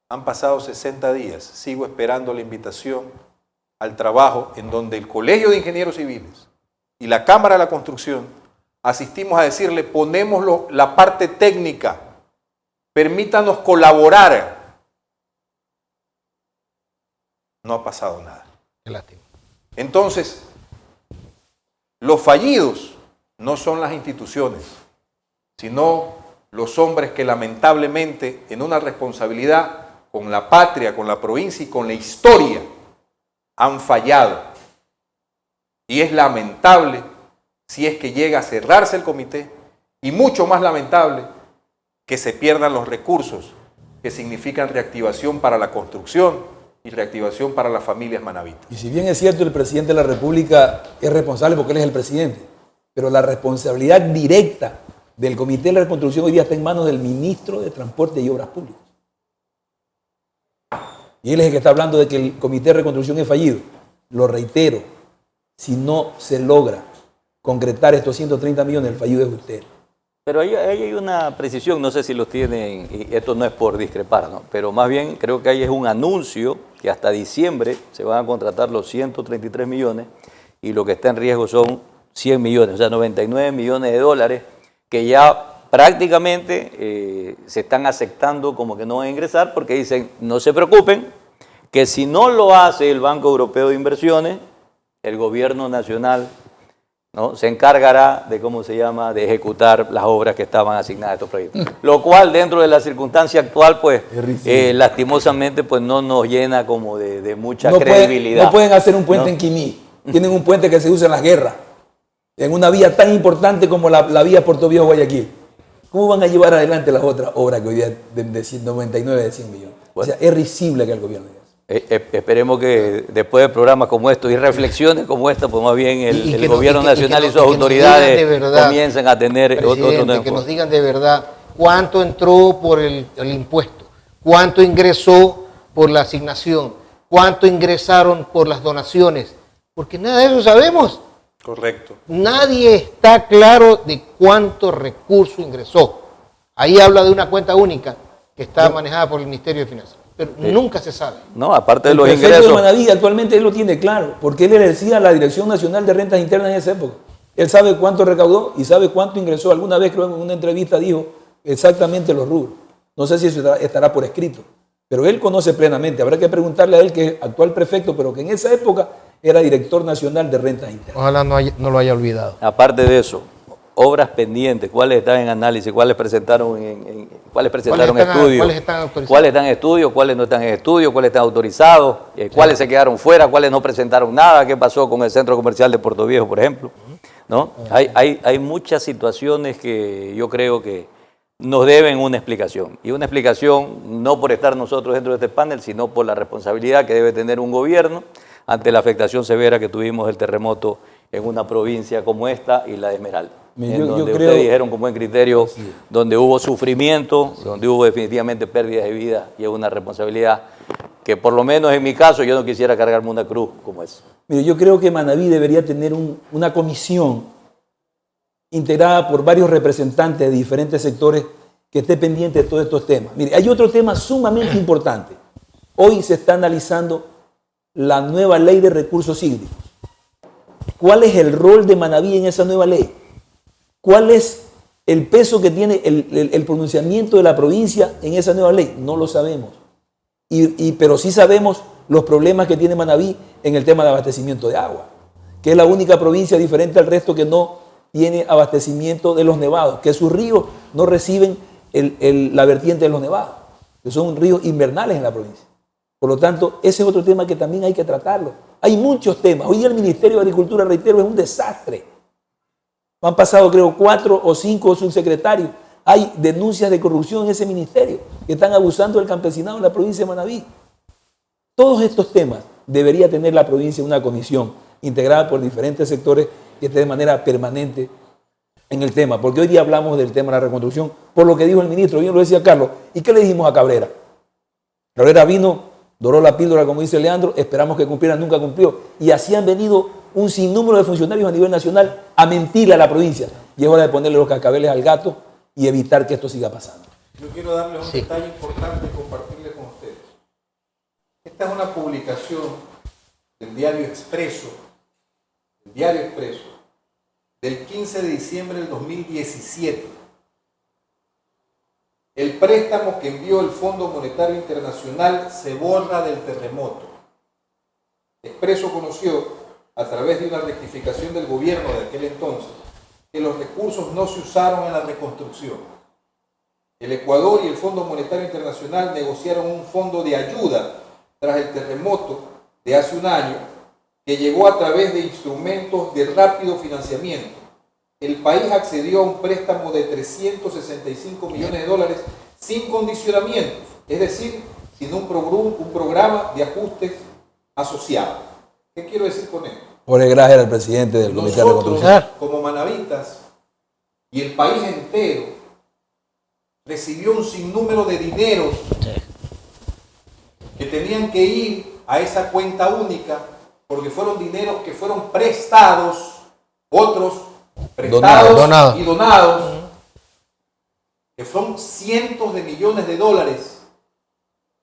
Han pasado 60 días, sigo esperando la invitación al trabajo en donde el Colegio de Ingenieros Civiles y la Cámara de la Construcción asistimos a decirle, ponemos la parte técnica, permítanos colaborar. No ha pasado nada. Qué lástima. Entonces, los fallidos no son las instituciones, sino los hombres que lamentablemente en una responsabilidad con la patria, con la provincia y con la historia han fallado. Y es lamentable si es que llega a cerrarse el comité, y mucho más lamentable que se pierdan los recursos que significan reactivación para la construcción y reactivación para las familias manavitas. Y si bien es cierto, el presidente de la República es responsable porque él es el presidente, pero la responsabilidad directa del Comité de la Reconstrucción hoy día está en manos del ministro de Transporte y Obras Públicas. Y él es el que está hablando de que el Comité de Reconstrucción es fallido. Lo reitero, si no se logra concretar estos 130 millones, el fallido es usted. Pero ahí hay una precisión, no sé si los tienen, y esto no es por discrepar, ¿no? Pero más bien creo que ahí es un anuncio que hasta diciembre se van a contratar los 133 millones y lo que está en riesgo son 100 millones, o sea, 99 millones de dólares que ya prácticamente se están aceptando como que no van a ingresar porque dicen, no se preocupen, que si no lo hace el Banco Europeo de Inversiones, el gobierno nacional, ¿no?, se encargará de, ¿cómo se llama?, de ejecutar las obras que estaban asignadas a estos proyectos. Lo cual, dentro de la circunstancia actual, pues, lastimosamente, pues no nos llena como de mucha credibilidad. No pueden hacer un puente en Quiní. Tienen un puente que se usa en las guerras, en una vía tan importante como la vía Puerto Viejo-Guayaquil. ¿Cómo van a llevar adelante las otras obras que hoy día de 99 de 100 millones? Bueno, o sea, es risible que el gobierno diga. Esperemos que después de programas como estos y reflexiones como esta, pues más bien el gobierno nacional y sus autoridades comiencen a tener otro que nos digan de verdad cuánto entró por el impuesto, cuánto ingresó por la asignación, cuánto ingresaron por las donaciones, porque nada de eso sabemos. Correcto. Nadie está claro de cuánto recurso ingresó. Ahí habla de una cuenta única que está manejada por el Ministerio de Finanzas, pero nunca se sabe. No, aparte de El los prefecto ingresos. de Manaví actualmente él lo tiene claro, porque él ejercía la Dirección Nacional de Rentas Internas en esa época. Él sabe cuánto recaudó y sabe cuánto ingresó. Alguna vez, creo, en una entrevista dijo exactamente los rubros. No sé si eso estará por escrito, pero él conoce plenamente. Habrá que preguntarle a él, que es actual prefecto, pero que en esa época era director nacional de rentas internas. Ojalá no lo haya olvidado. Aparte de eso, obras pendientes, ¿cuáles están en análisis? ¿Cuáles presentaron estudios? ¿Cuáles están autorizados? ¿Cuáles están en estudio? ¿Cuáles no están en estudio? ¿Cuáles están autorizados? ¿Cuáles se quedaron fuera? ¿Cuáles no presentaron nada? ¿Qué pasó con el centro comercial de Puerto Viejo, por ejemplo? ¿No? Hay muchas situaciones que yo creo que nos deben una explicación. Y una explicación no por estar nosotros dentro de este panel, sino por la responsabilidad que debe tener un gobierno ante la afectación severa que tuvimos del terremoto en una provincia como esta y la de Esmeralda. Donde ustedes dijeron con buen criterio, donde hubo sufrimiento, donde hubo definitivamente pérdidas de vida, y es una responsabilidad que por lo menos en mi caso yo no quisiera cargarme una cruz como esa. Mire, yo creo que Manaví debería tener una comisión integrada por varios representantes de diferentes sectores que esté pendiente de todos estos temas. Mire, hay otro tema sumamente importante. Hoy se está analizando la nueva ley de recursos hídricos. ¿Cuál es el rol de Manaví en esa nueva ley? ¿Cuál es el peso que tiene el pronunciamiento de la provincia en esa nueva ley? No lo sabemos. Pero sí sabemos los problemas que tiene Manaví en el tema de abastecimiento de agua, que es la única provincia diferente al resto que no tiene abastecimiento de los nevados, que sus ríos no reciben la vertiente de los nevados, que son ríos invernales en la provincia. Por lo tanto, ese es otro tema que también hay que tratarlo. Hay muchos temas. Hoy día el Ministerio de Agricultura, reitero, es un desastre. Han pasado, creo, 4 o 5 subsecretarios. Hay denuncias de corrupción en ese ministerio que están abusando del campesinado en la provincia de Manaví. Todos estos temas debería tener la provincia una comisión integrada por diferentes sectores que esté de manera permanente en el tema. Porque hoy día hablamos del tema de la reconstrucción, por lo que dijo el ministro, bien lo decía Carlos. ¿Y qué le dijimos a Cabrera? Cabrera vino, doró la píldora, como dice Leandro, esperamos que cumpliera, nunca cumplió. Y así han venido un sinnúmero de funcionarios a nivel nacional a mentirle a la provincia. Y es hora de ponerle los cascabeles al gato y evitar que esto siga pasando. Yo quiero darles un detalle importante y compartirle con ustedes. Esta es una publicación del Diario Expreso, del 15 de diciembre del 2017. El préstamo que envió el Fondo Monetario Internacional se borra del terremoto. Expreso conoció, a través de una rectificación del gobierno de aquel entonces, que los recursos no se usaron en la reconstrucción. El Ecuador y el Fondo Monetario Internacional negociaron un fondo de ayuda tras el terremoto de hace un año, que llegó a través de instrumentos de rápido financiamiento. El país accedió a un préstamo de 365 millones de dólares sin condicionamientos, es decir, sin un programa de ajustes asociado. ¿Qué quiero decir con esto? Jorge Graj era el presidente del Comité de Nosotros, Reconstrucción. como manavitas, y el país entero, recibió un sinnúmero de dineros que tenían que ir a esa cuenta única, porque fueron dineros que fueron prestados, otros prestados y donados, que son cientos de millones de dólares,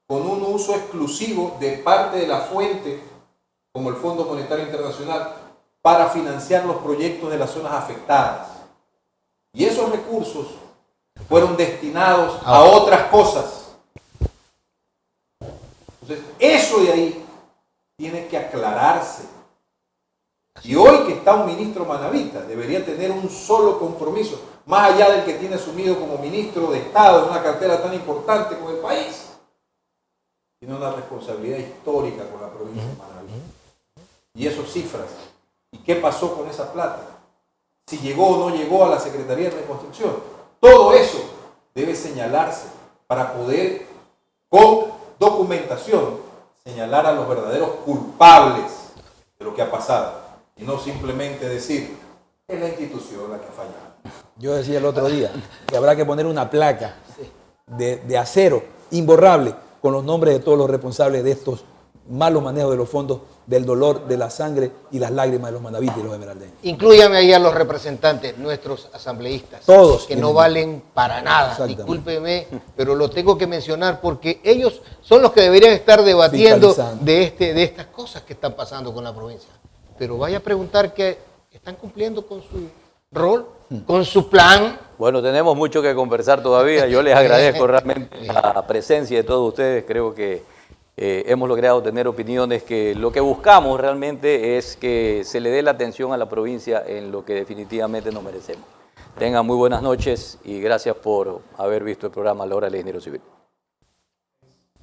con un uso exclusivo de parte de la fuente, como el Fondo Monetario Internacional, para financiar los proyectos de las zonas afectadas. Y esos recursos fueron destinados a otras cosas. Entonces, eso de ahí tiene que aclararse. Y hoy que está un ministro manavita, debería tener un solo compromiso, más allá del que tiene asumido como ministro de Estado en una cartera tan importante con el país. Tiene una responsabilidad histórica con la provincia de Manaví. Y esas cifras. ¿Y qué pasó con esa plata? Si llegó o no llegó a la Secretaría de Reconstrucción. Todo eso debe señalarse para poder, con documentación, señalar a los verdaderos culpables de lo que ha pasado. Y no simplemente decir, es la institución la que ha fallado. Yo decía el otro día que habrá que poner una placa de acero imborrable con los nombres de todos los responsables de estos malos manejos de los fondos, del dolor, de la sangre y las lágrimas de los manavíes y de los esmeraldeños. Inclúyame ahí a los representantes, nuestros asambleístas. Todos. Que no valen para nada. Discúlpeme, pero lo tengo que mencionar porque ellos son los que deberían estar debatiendo de estas cosas que están pasando con la provincia. Pero vaya a preguntar que están cumpliendo con su rol, con su plan. Bueno, tenemos mucho que conversar todavía. Yo les agradezco realmente la presencia de todos ustedes. Creo que hemos logrado tener opiniones que lo que buscamos realmente es que se le dé la atención a la provincia en lo que definitivamente nos merecemos. Tengan muy buenas noches y gracias por haber visto el programa La Hora del Ingeniero Civil.